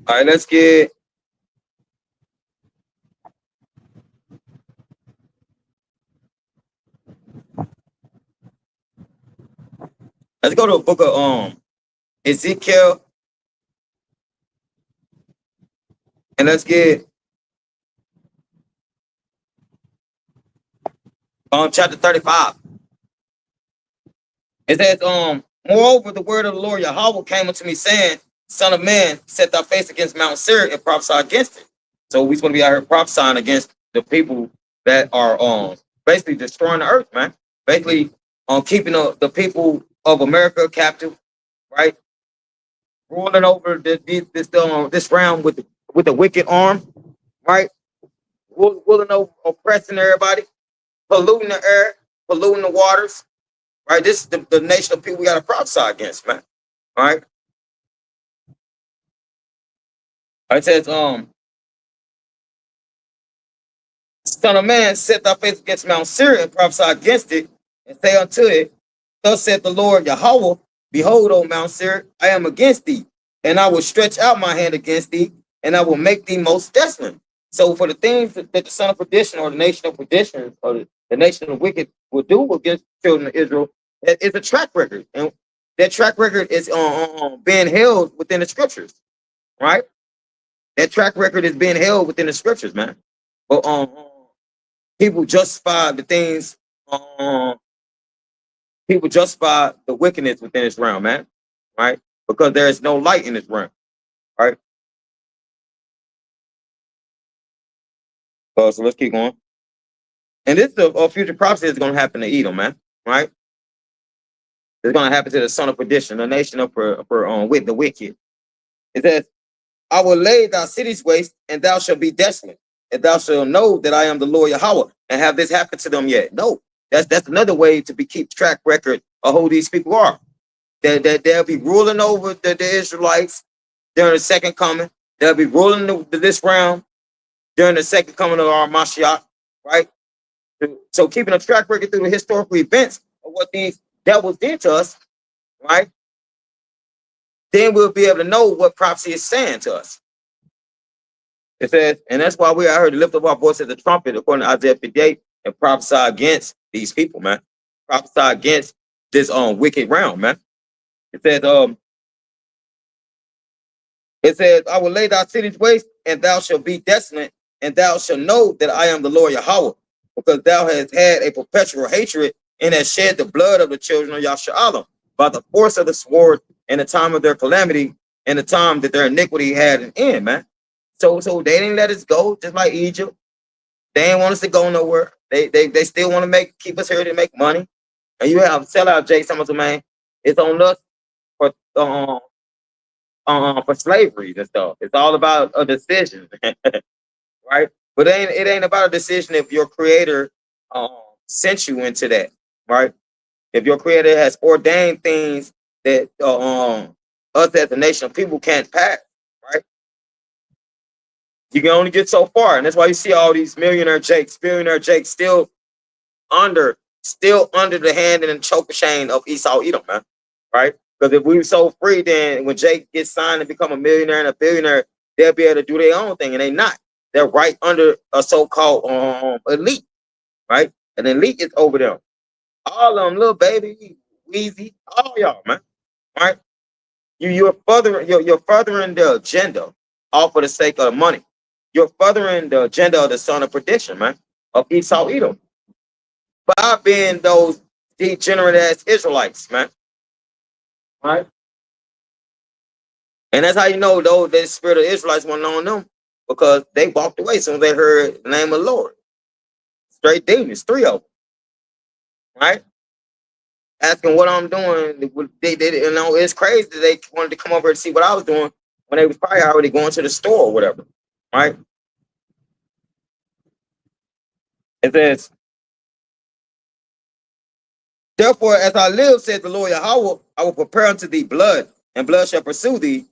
All right, let's go to the book of Ezekiel, and let's get chapter 35. It says, moreover, the word of the Lord Yahweh came unto me, saying, Son of man, set thy face against Mount Seir and prophesy against it. So we're supposed to be out here prophesying against the people that are basically destroying the earth, man. Basically keeping the people of America captive, right? Ruling over this realm with the wicked arm, right? Ruling over oppressing everybody, polluting the air, polluting the waters, right? This is the nation of people we got to prophesy against, man. All right. It says, Son of man, set thy face against Mount Seir and prophesy against it, and say unto it, Thus saith the Lord Yahweh, Behold, O Mount Seir, I am against thee, and I will stretch out my hand against thee, and I will make thee most desolate. So for the things that the son of perdition or the nation of perdition or the nation of wicked will do against the children of Israel, it's a track record. And that track record is being held within the scriptures, right? That track record is being held within the scriptures, man. But people justify the things, people justify the wickedness within this realm, man, right? Because there is no light in this realm, right? So let's keep going. And this is a future prophecy that's going to happen to Edom, man, right? It's going to happen to the son of perdition, the nation of with the wicked. It says, I will lay thy cities waste, and thou shalt be desolate, and thou shalt know that I am the Lord Yahweh. And have this happened to them yet? No. That's another way to keep track record of who these people are. That they'll be ruling over the Israelites during the second coming. They'll be ruling this realm during the second coming of our Mashiach, right? So keeping a track record through the historical events of what these devils did to us, right? Then we'll be able to know what prophecy is saying to us. It says, and that's why we are here to lift up our voice as a trumpet, according to Isaiah 58, and prophesy against these people, man. Prophesy against this wicked realm, man. It says, I will lay thy cities waste, and thou shalt be desolate, and thou shalt know that I am the Lord Yahweh, because thou hast had a perpetual hatred, and hast shed the blood of the children of Yashar'alam by the force of the sword in the time of their calamity, and the time that their iniquity had an end, man. So they didn't let us go, just like Egypt. They didn't want us to go nowhere. They still want to keep us here to make money. And you have sellout Jay Summers, man. It's on us for slavery and stuff. It's all about a decision, right? But it ain't about a decision if your creator sent you into that, right? If your creator has ordained things that us as a nation of people can't pass, right? You can only get so far, and that's why you see all these billionaire Jakes still under the hand and choke chain of Esau Edom, man, right? Because if we were so free, then when Jake gets signed and become a millionaire and a billionaire, they'll be able to do their own thing, and they not. They're right under a so-called elite, right? An elite is over them. All of them, little baby, Weezy, all y'all, man, right? You're furthering the agenda all for the sake of the money. You're furthering the agenda of the son of perdition, man, of Esau Edom, by being those degenerate ass Israelites, man. Right? And that's how you know though the spirit of Israelites wasn't on them, because they walked away as soon as they heard the name of the Lord. Straight demons, 3 of them. Right? Asking what I'm doing. They it's crazy that they wanted to come over and see what I was doing when they was probably already going to the store or whatever. Right? It says, therefore, as I live, said the Lord Yahweh, I will prepare unto thee blood, and blood shall pursue thee.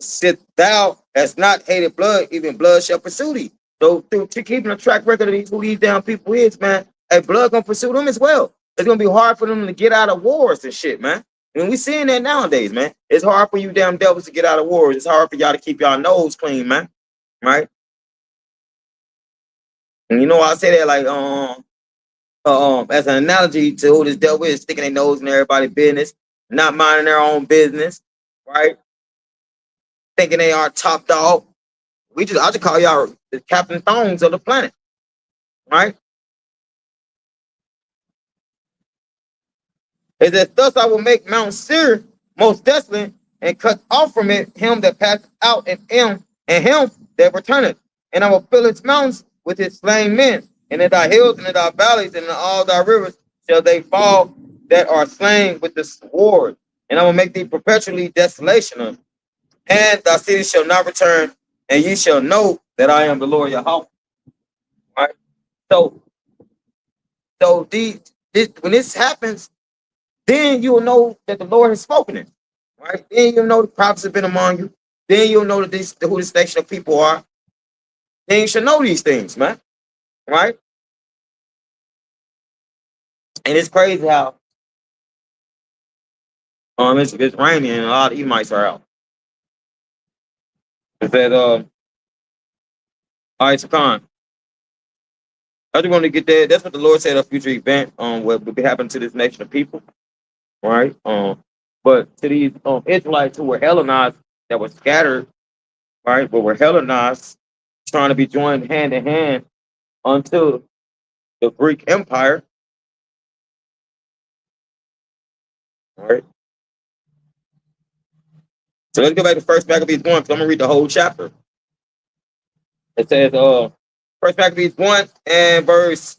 Since thou hast not hated blood, even blood shall pursue thee. So through keeping a track record of who these damn people is, man, and blood gonna pursue them as well. It's gonna be hard for them to get out of wars and shit, man. And we seeing that nowadays, man. It's hard for you damn devils to get out of wars. It's hard for y'all to keep y'all nose clean, man. Right? And you know I say that like as an analogy to who this devil is, sticking their nose in everybody's business, not minding their own business, right? Thinking they are top dog. I just call y'all the Captain Thongs of the planet, right? It says, thus I will make Mount Seir most desolate, and cut off from it him that passeth out, and him that returneth. And I will fill its mountains with his slain men, and in thy hills and in thy valleys and in all thy rivers shall they fall that are slain with the sword. And I will make thee perpetually desolation, and thy city shall not return, and ye shall know that I am the Lord Yahweh. Right? So when this happens, then you will know that the Lord has spoken it. Right? Then you'll know the prophets have been among you. Then you'll know that who this nation of people are. Then you should know these things, man. Right? And it's crazy how it's raining and a lot of Edomites are out. It said, all right, Sakan. I just want to get that. That's what the Lord said, a future event what will be happening to this nation of people. Right? But to these Israelites who were Hellenized, that were scattered, right, but were Hellenized, trying to be joined hand in hand unto the Greek Empire. All right. So let's go back to First Maccabees 1, because I'm gonna read the whole chapter. It says, First Maccabees 1 and verse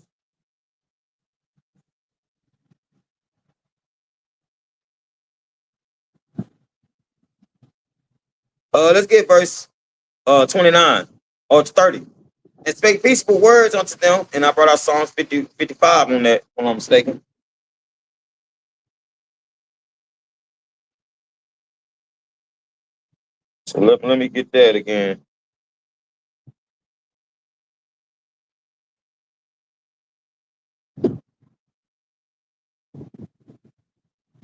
let's get verse 29 or 30. And spake peaceful words unto them, and I brought out Psalms 55 on that, if I'm not mistaken. So let me get that again.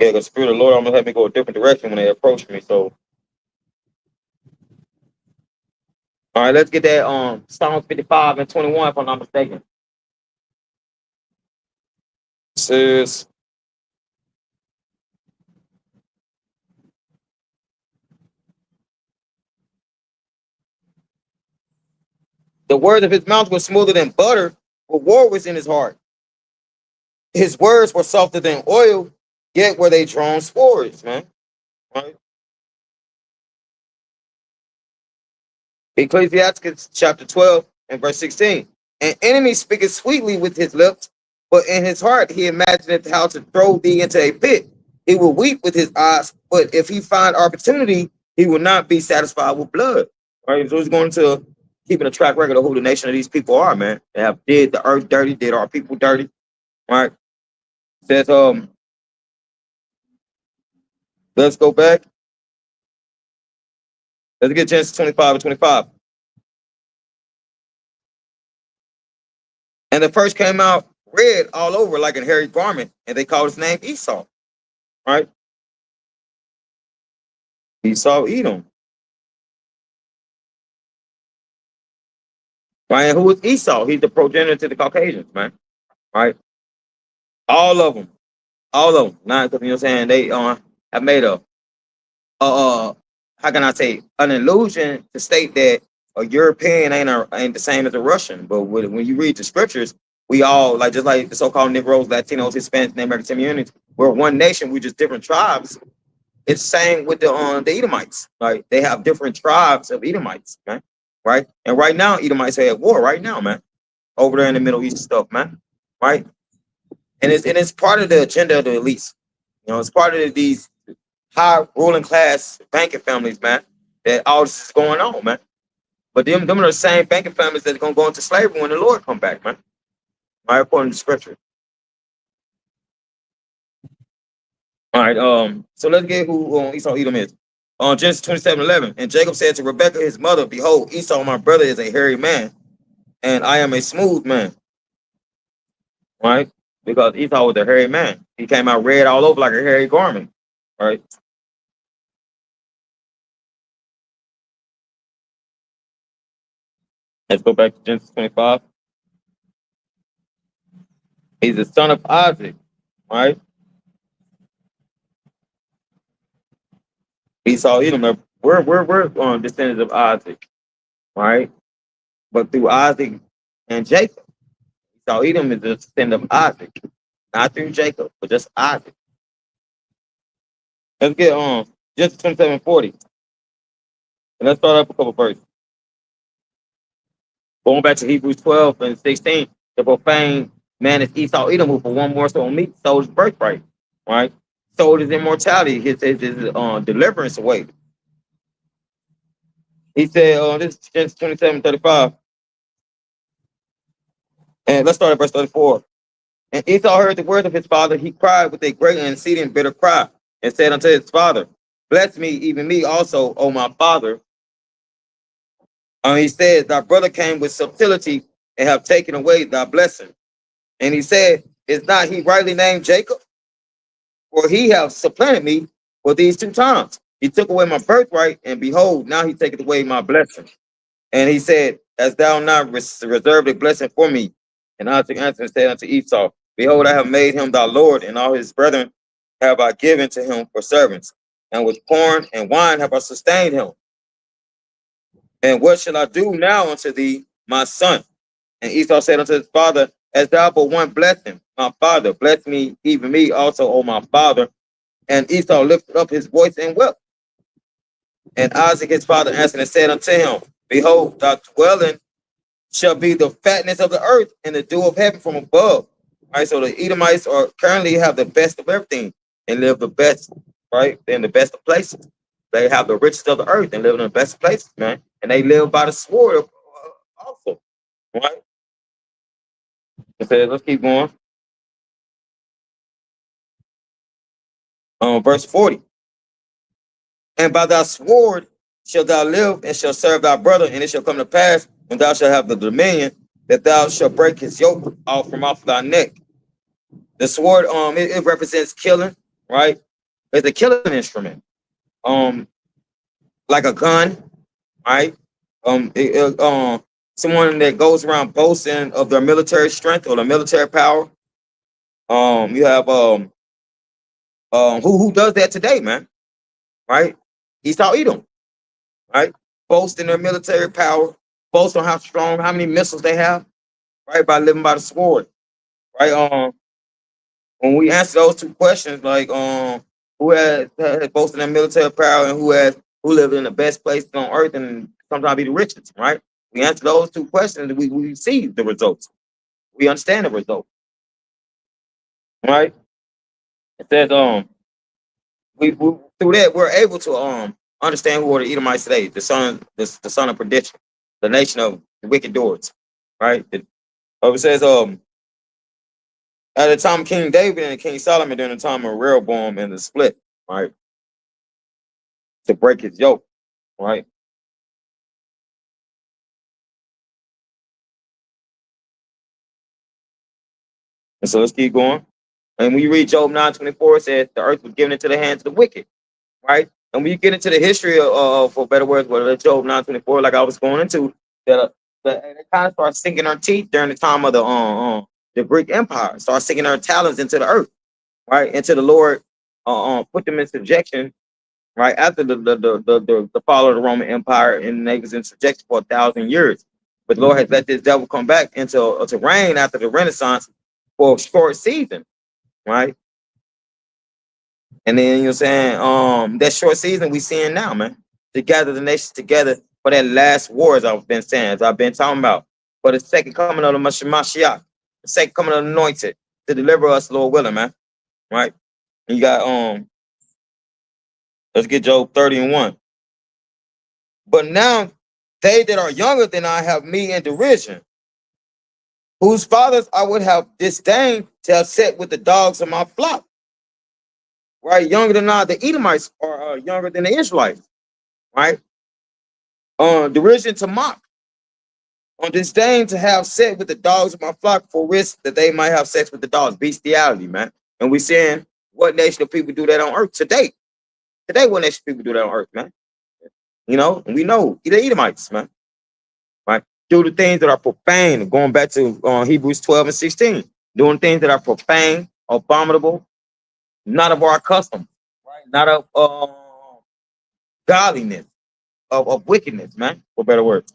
Yeah, the Spirit of the Lord, I'm gonna have me go a different direction when they approach me. So, all right, let's get that Psalms 55 and 21, if I'm not mistaken. It says, the words of his mouth were smoother than butter, but war was in his heart. His words were softer than oil, yet were they drawn swords, man. Right? Ecclesiastes chapter 12 and verse 16. An enemy speaketh sweetly with his lips, but in his heart he imagineth how to throw thee into a pit. He will weep with his eyes, but if he find opportunity, he will not be satisfied with blood. Right? So he's going to keeping a track record of who the nation of these people are, man. They have did the earth dirty, did our people dirty. Right? It says, let's go back. Let's get Genesis 25 and 25. And the first came out red all over like a hairy garment, and they called his name Esau. Right? Esau, Edom. Right? And who is Esau? He's the progenitor to the Caucasians, man. Right? All of them. All of them. Not, you know what I'm saying? They have made how can I say, an illusion to state that a European ain't the same as a Russian. But when you read the scriptures, we all, like, just like the so-called Negroes, Latinos, Hispanics, and American communities, we're one nation. We're just different tribes. It's the same with the Edomites. Right? They have different tribes of Edomites, man. Right? And right now, Edomites are at war right now, man. Over there in the Middle East stuff, man. Right? And it's part of the agenda of the elites. You know, it's part of these high ruling class banking families, man, that all this is going on, man. But them are the same banking families that's gonna go into slavery when the Lord come back, man. Right, according to scripture. All right, so let's get who Esau Edom is. On Genesis 27:11. And Jacob said to Rebekah, his mother, behold, Esau, my brother, is a hairy man, and I am a smooth man. Right? Because Esau was a hairy man. He came out red all over like a hairy garment. Right? Let's go back to Genesis 25. He's the son of Isaac. Right? Esau, Edom, we're descendants of Isaac, right? But through Isaac and Jacob, Esau, Edom is a descendant of Isaac, not through Jacob, but just Isaac. Let's get on Genesis 27:40, and let's start up a couple verses. Going back to Hebrews 12 and 16, the profane man is Esau, Edom, who for one morsel of meat sold his birthright, right? Sold his immortality, his deliverance away. He said, this is Genesis 27:35. And let's start at verse 34. And Esau heard the words of his father. He cried with a great and exceeding bitter cry, and said unto his father, bless me, even me also, O my father. And he said, thy brother came with subtlety and have taken away thy blessing. And he said, is not he rightly named Jacob? For he have supplanted me for these 2 times. He took away my birthright, and behold, now he taketh away my blessing. And he said, hast thou not reserved a blessing for me? And Isaac answered and said unto Esau, behold, I have made him thy Lord, and all his brethren have I given to him for servants. And with corn and wine have I sustained him. And what shall I do now unto thee, my son? And Esau said unto his father, as thou but one blessing, my father, bless me, even me also, O my father. And Esau lifted up his voice and wept. And Isaac his father answered and said unto him, behold, thy dwelling shall be the fatness of the earth and the dew of heaven from above. Right, so the Edomites are currently have the best of everything and live the best, right? They're in the best of places. They have the richest of the earth and live in the best places, man. And they live by the sword also, right? It says, let's keep going. Verse 40. And by thy sword shalt thou live, and shall serve thy brother, and it shall come to pass when thou shalt have the dominion, that thou shalt break his yoke off thy neck. The sword, it represents killing, right? It's a killing instrument. Um, like a gun, right? Someone that goes around boasting of their military strength or their military power. You have who does that today, man? Right? Esau Edom, right? Boast in their military power, boast on how strong, how many missiles they have, right? By living by the sword, right? When we answer those two questions, like who has boasted in military power and who lives in the best place on earth and sometimes be the richest, right? We answer those two questions, and we see the results. We understand the results, right? It says we through that we're able to understand who are the Edomites today, the son of perdition, the nation of the wicked doers, right? It says at the time of King David and King Solomon during the time of Rehoboam and the split, right? To break his yoke, right? And so let's keep going. And when you read Job 9:24, it says the earth was given into the hands of the wicked, right? And when you get into the history of for better words, what Job 9:24, like I was going into, that it kind of starts sinking our teeth during the time of the Greek Empire, start sinking our talons into the earth, right? Into the Lord, put them in subjection, right? After the fall of the Roman Empire, and they was in subjection for 1,000 years. But the Lord has let this devil come back into to reign after the Renaissance for a short season, right? And then you're saying, that short season we seeing now, man, to gather the nations together for that last war, as I've been saying, as I've been talking about, for the second coming of the Mashiach, the second coming of the anointed to deliver us, Lord willing, man. Right? And you got let's get Job 30:1. But now they that are younger than I have me in derision, whose fathers I would have disdained to have set with the dogs of my flock. Right? Younger than I, the Edomites are younger than the Israelites, right? Derision to mock, on disdain to have sex with the dogs of my flock for risk that they might have sex with the dogs. Bestiality, man. And we saying what nation of people do that on earth today? Today, what nation of people do that on earth, man? You know, and we know the Edomites, man. Right? Do the things that are profane, going back to Hebrews 12:16, doing things that are profane, abominable, not of our custom, right? Not of godliness, of wickedness, man, for better words.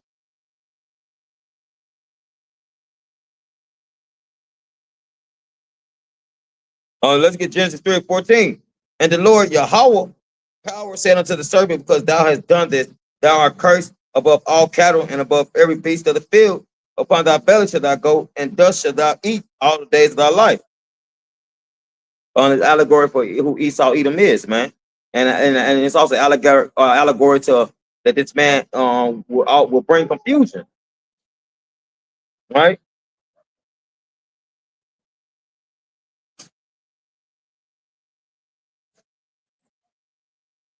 Let's get Genesis 3:14. And the Lord Yahweh power said unto the serpent, because thou hast done this, thou art cursed above all cattle and above every beast of the field. Upon thy belly shall thou go, and dust shall thou eat all the days of thy life. It's allegory for who Esau Edom is, man. And it's also allegory to that this man will bring confusion, right?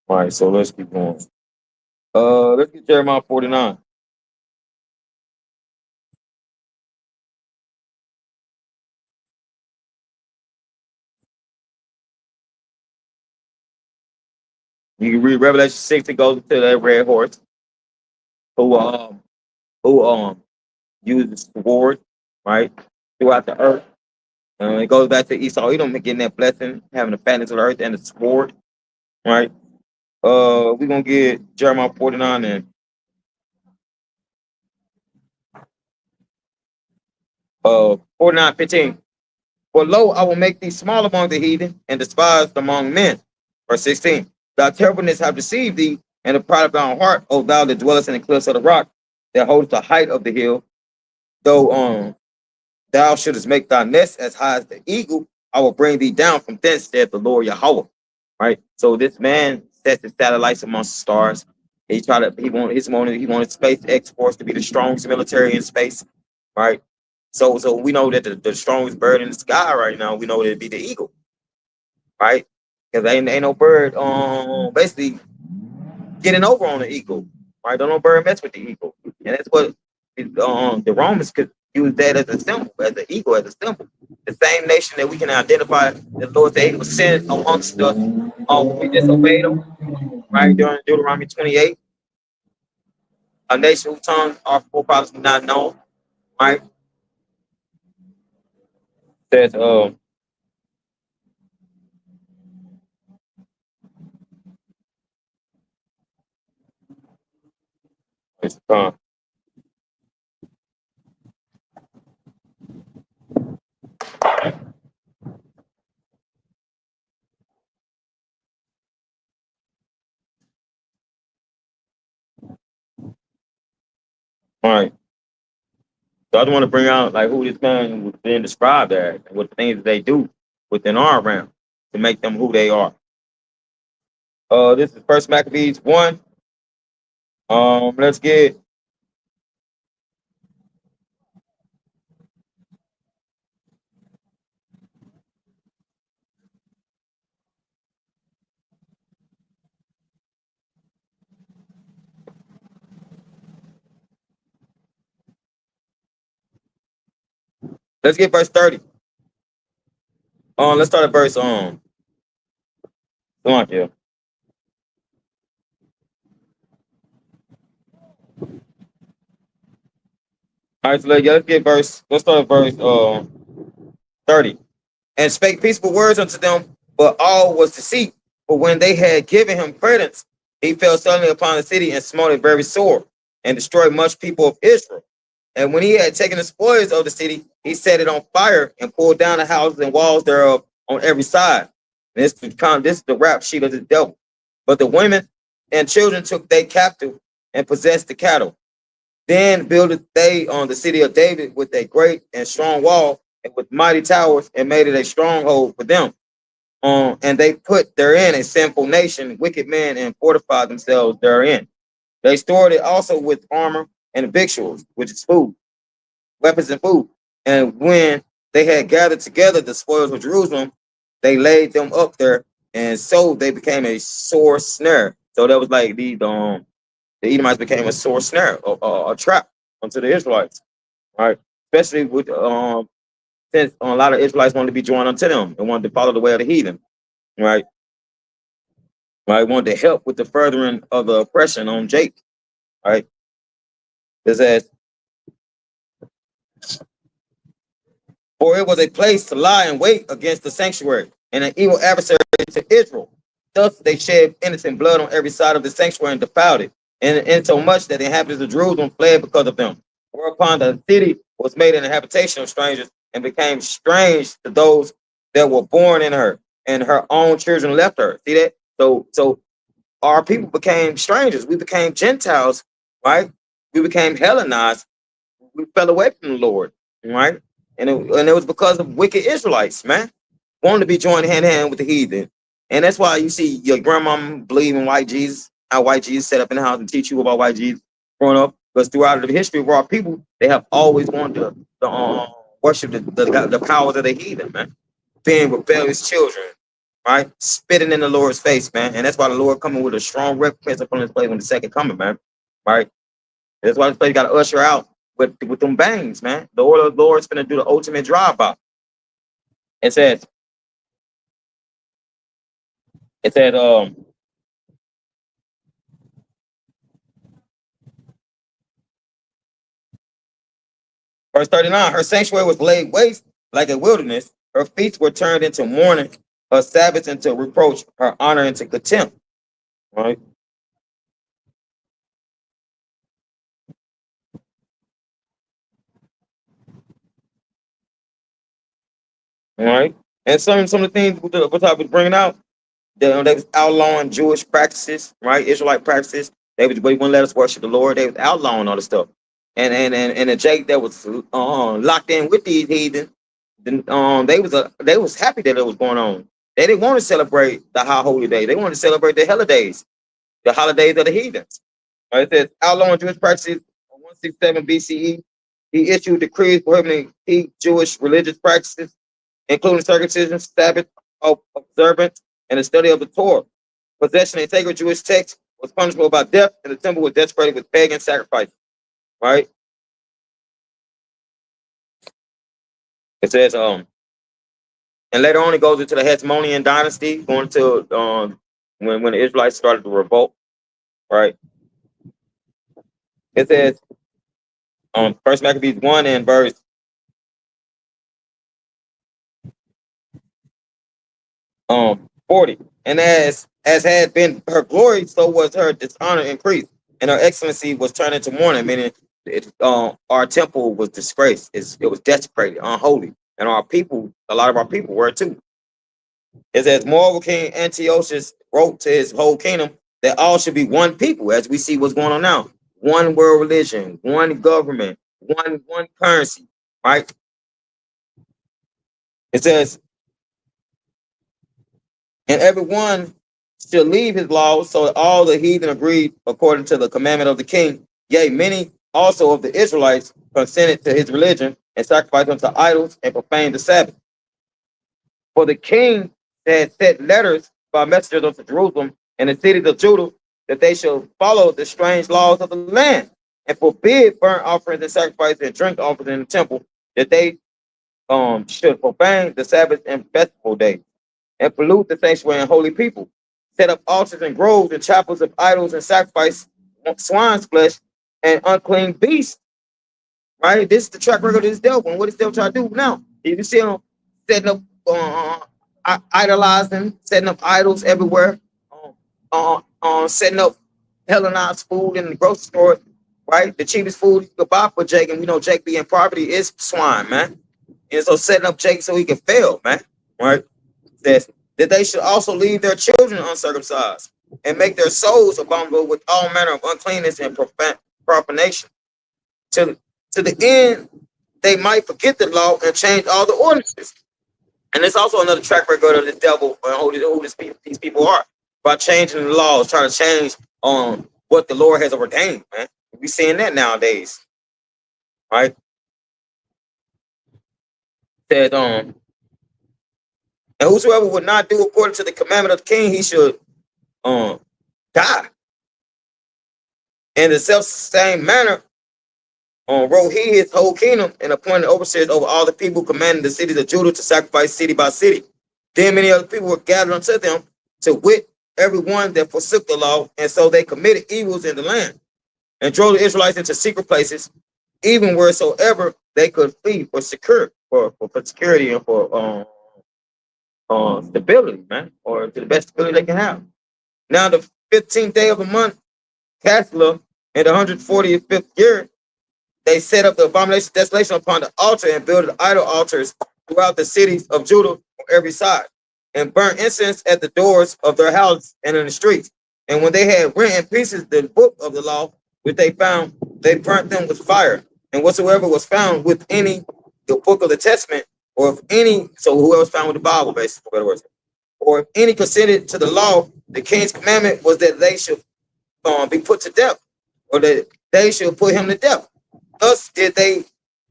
All right, so let's keep going. Let's get Jeremiah 49. You can read Revelation 6, it goes to that red horse who uses the sword, right, throughout the earth. It goes back to Esau Edom getting that blessing, having the fatness of the earth and the sword, right? We're gonna get Jeremiah 49 and 49:15. For lo, I will make thee small among the heathen and despised among men. Verse 16. Thy terribleness have deceived thee, and the pride of thy own heart, O thou that dwellest in the cliffs of the rock, that holdest the height of the hill, though thou shouldest make thy nest as high as the eagle, I will bring thee down from thence, saith the Lord Yahweh. Right. So this man sets his satellites amongst the stars. He wanted SpaceX Force to be the strongest military in space. Right. So we know that the strongest bird in the sky right now, we know it'd be the eagle. Right. Because ain't no bird basically getting over on the eagle. Right. Don't no bird mess with the eagle. And that's what the Romans could use that as a symbol, as an eagle, as a symbol. the same nation that we can identify the Lord that he was sent amongst us. We disobeyed him, right? During Deuteronomy 28, a nation whose tongue our forefathers did not know, right? Says, it's, all right. So I just want to bring out like who this man was being described as and what the things that they do within our realm to make them who they are. This is First Maccabees 1. Let's get verse 30. Let's start at verse come on, yeah. All right, so let's start at verse 30. And spake peaceable words unto them, but all was deceit. For when they had given him credence, he fell suddenly upon the city and smote it very sore, and destroyed much people of Israel. And when he had taken the spoils of the city, he set it on fire and pulled down the houses and walls thereof on every side. And this is the rap sheet of the devil. But the women and children took they captive and possessed the cattle. Then builded they on the city of David with a great and strong wall and with mighty towers, and made it a stronghold for them. And they put therein a sinful nation, wicked men, and fortified themselves therein. They stored it also with armor and victuals, which is food, weapons and food. And when they had gathered together the spoils of Jerusalem, they laid them up there, and so they became a sore snare. So that was like the Edomites became a sore snare, a trap unto the Israelites, right? Especially with since a lot of Israelites wanted to be joined unto them and wanted to follow the way of the heathen, right? Right, wanted to help with the furthering of the oppression on Jake, right? It says, for it was a place to lie and wait against the sanctuary, and an evil adversary to Israel. Thus they shed innocent blood on every side of the sanctuary and defiled it, and so much that the inhabitants of Jerusalem fled because of them. Whereupon the city was made an habitation of strangers, and became strange to those that were born in her, and her own children left her. See that? So our people became strangers. We became Gentiles, right? We became Hellenized. We fell away from the Lord, right? And it was because of wicked Israelites, man, wanting to be joined hand in hand with the heathen. And that's why you see your grandmama believe in white Jesus, how white Jesus set up in the house and teach you about white Jesus growing up. Because throughout the history of our people, they have always wanted to worship the powers of the heathen, man. Being rebellious children, right? Spitting in the Lord's face, man. And that's why the Lord coming with a strong recompense upon his place when the second coming, man. Right? That's why this place got to usher out with them bangs, man. The order of the Lord's gonna do the ultimate drive-by. It says, it said, verse 39, her sanctuary was laid waste like a wilderness. Her feasts were turned into mourning, her Sabbaths into reproach, her honor into contempt. Right? All right. And some of the things what I was bringing out, they was outlawing Jewish practices, right? Israelite practices. They wouldn't let us worship the Lord. They was outlawing all the stuff. And the Jake that was locked in with these heathen, they was happy that it was going on. They didn't want to celebrate the high holy day. They wanted to celebrate the holidays, the holidays of the heathens. Right? It says outlawing Jewish practices in 167 BCE. He issued decrees prohibiting Jewish religious practices, including circumcision, Sabbath observance, and the study of the Torah. Possession of sacred Jewish texts was punishable by death, and the temple was desecrated with pagan sacrifice. Right? It says, And later on, it goes into the Hasmonean dynasty, going to when the Israelites started to revolt. Right? It says First Maccabees 1 and verse 40. And as had been her glory, so was her dishonor increased, and her excellency was turned into mourning, meaning our temple was disgraced. It was desecrated, unholy, and our people, a lot of our people were too. It says, moreover, King Antiochus wrote to his whole kingdom that all should be one people, as we see what's going on now. One world religion, one government, one currency, right? It says, and everyone should leave his laws, so that all the heathen agreed according to the commandment of the king. Yea, many also of the Israelites consented to his religion and sacrificed unto idols and profaned the Sabbath. For the king had sent letters by messengers unto Jerusalem and the cities of Judah that they should follow the strange laws of the land and forbid burnt offerings and sacrifices and drink offerings in the temple, that they should profane the Sabbath and festival days and pollute the sanctuary and holy people, set up altars and groves and chapels of idols and sacrifice swine's flesh and unclean beasts. Right? This is the track record of this devil. And what is devil trying to do now? You see him setting up, idolizing, setting up idols everywhere, setting up Hellenized food in the grocery store. Right? The cheapest food you could buy for Jake, and we know Jake being poverty is swine, man. And so setting up Jake so he can fail, man. Right? That they should also leave their children uncircumcised and make their souls abominable with all manner of uncleanness and profanation, to the end they might forget the law and change all the ordinances. And it's also another track record of the devil and who these people are, by changing the laws, trying to change what the Lord has ordained, man. We're seeing that nowadays, right? That and whosoever would not do according to the commandment of the king, he should die. In the self-same manner, wrote he his whole kingdom and appointed overseers over all the people, commanding the cities of Judah to sacrifice city by city. Then many other people were gathered unto them, to wit, every one that forsook the law, and so they committed evils in the land, and drove the Israelites into secret places, even wheresoever they could flee for security, for security and for stability, man, or to the best stability they can have. Now the 15th day of the month, Casla, in the 145th year, they set up the abomination of desolation upon the altar and built idol altars throughout the cities of Judah on every side, and burnt incense at the doors of their houses and in the streets. And when they had rent in pieces the book of the law, which they found, they burnt them with fire. And whatsoever was found with any, the book of the testament, or if any, so whoever was found with the Bible, basically, for better words, or if any consented to the law, the king's commandment was that they should be put to death, or that they should put him to death. Thus did they,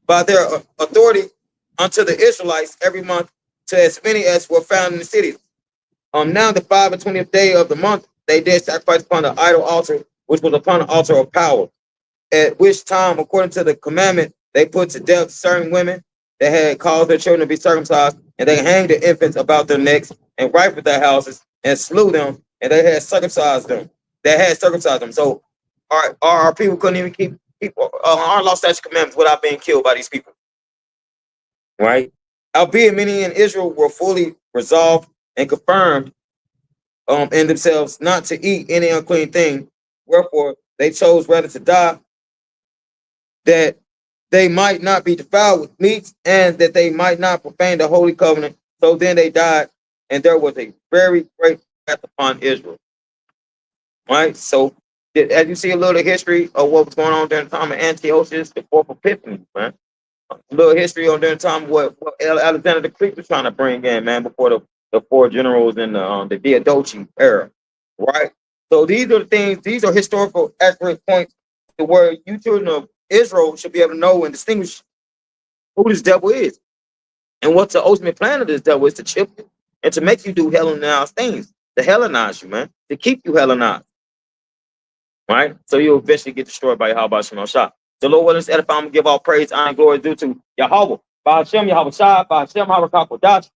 by their authority, unto the Israelites every month, to as many as were found in the city. Now the 25th day of the month, they did sacrifice upon the idol altar, which was upon the altar of power. At which time, according to the commandment, they put to death certain women that had caused their children to be circumcised, and they hanged the infants about their necks and rifled their houses and slew them, and they had circumcised them. So our people couldn't even keep our law, statute, commandments without being killed by these people, right? Albeit many in Israel were fully resolved and confirmed in themselves not to eat any unclean thing, wherefore they chose rather to die, that they might not be defiled with meats, and that they might not profane the holy covenant. So then they died, and there was a very great wrath upon Israel. Right? So as you see a little history of what was going on during the time of Antiochus, the fourth Epiphany, man. A little history on during the time of what Alexander the Great was trying to bring in, man, before the four generals in the Diadochi era. Right? So these are the things, these are historical accurate points to where you children of Israel should be able to know and distinguish who this devil is. And what's the ultimate plan of this devil is to chip you and to make you do Hellenized things, to Hellenize you, man, to keep you Hellenized. Right? So you'll eventually get destroyed by Yahweh Shemel Shah. The Lord willing to edify, I'm going to give all praise, honor, and glory due to Yahweh. By Hashem, Yahweh Shah, by Hashem, Harakak Wadash.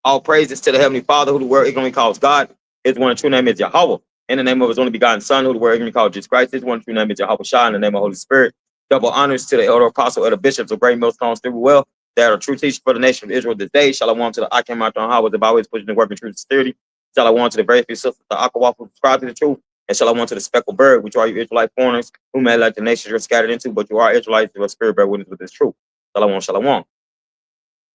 All praises to the Heavenly Father, who the world ignorantly calls God. His one and true name is Yahweh. In the name of his only begotten Son, who the world ignorantly calls Jesus Christ. His one and true name is Yahweh Shah. In the name of the Holy Spirit. Double honors to the elder apostle, elder bishops of great millstones through well. That are true teachers for the nation of Israel this day. Shalom to the Akim out on Howard, the always pushing the work in truth and security. Shalom to the very few sisters, the Akawaf who subscribe to the truth. And shalom to the speckled bird, which are you Israelite foreigners, who may like the nations you're scattered into, but you are Israelites, your spirit bear witness with this truth. Shalom, shalom.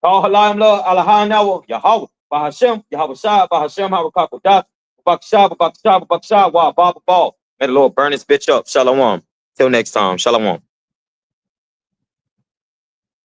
Call Halayim Love, Alahan Nawa, Yahweh, Bahashem, Yahweh Shah, Bahashem, Hawakakodas, Bakshah, Wa Baba Ball. May the Lord burn this bitch up. Shalom. Till next time. Shalom.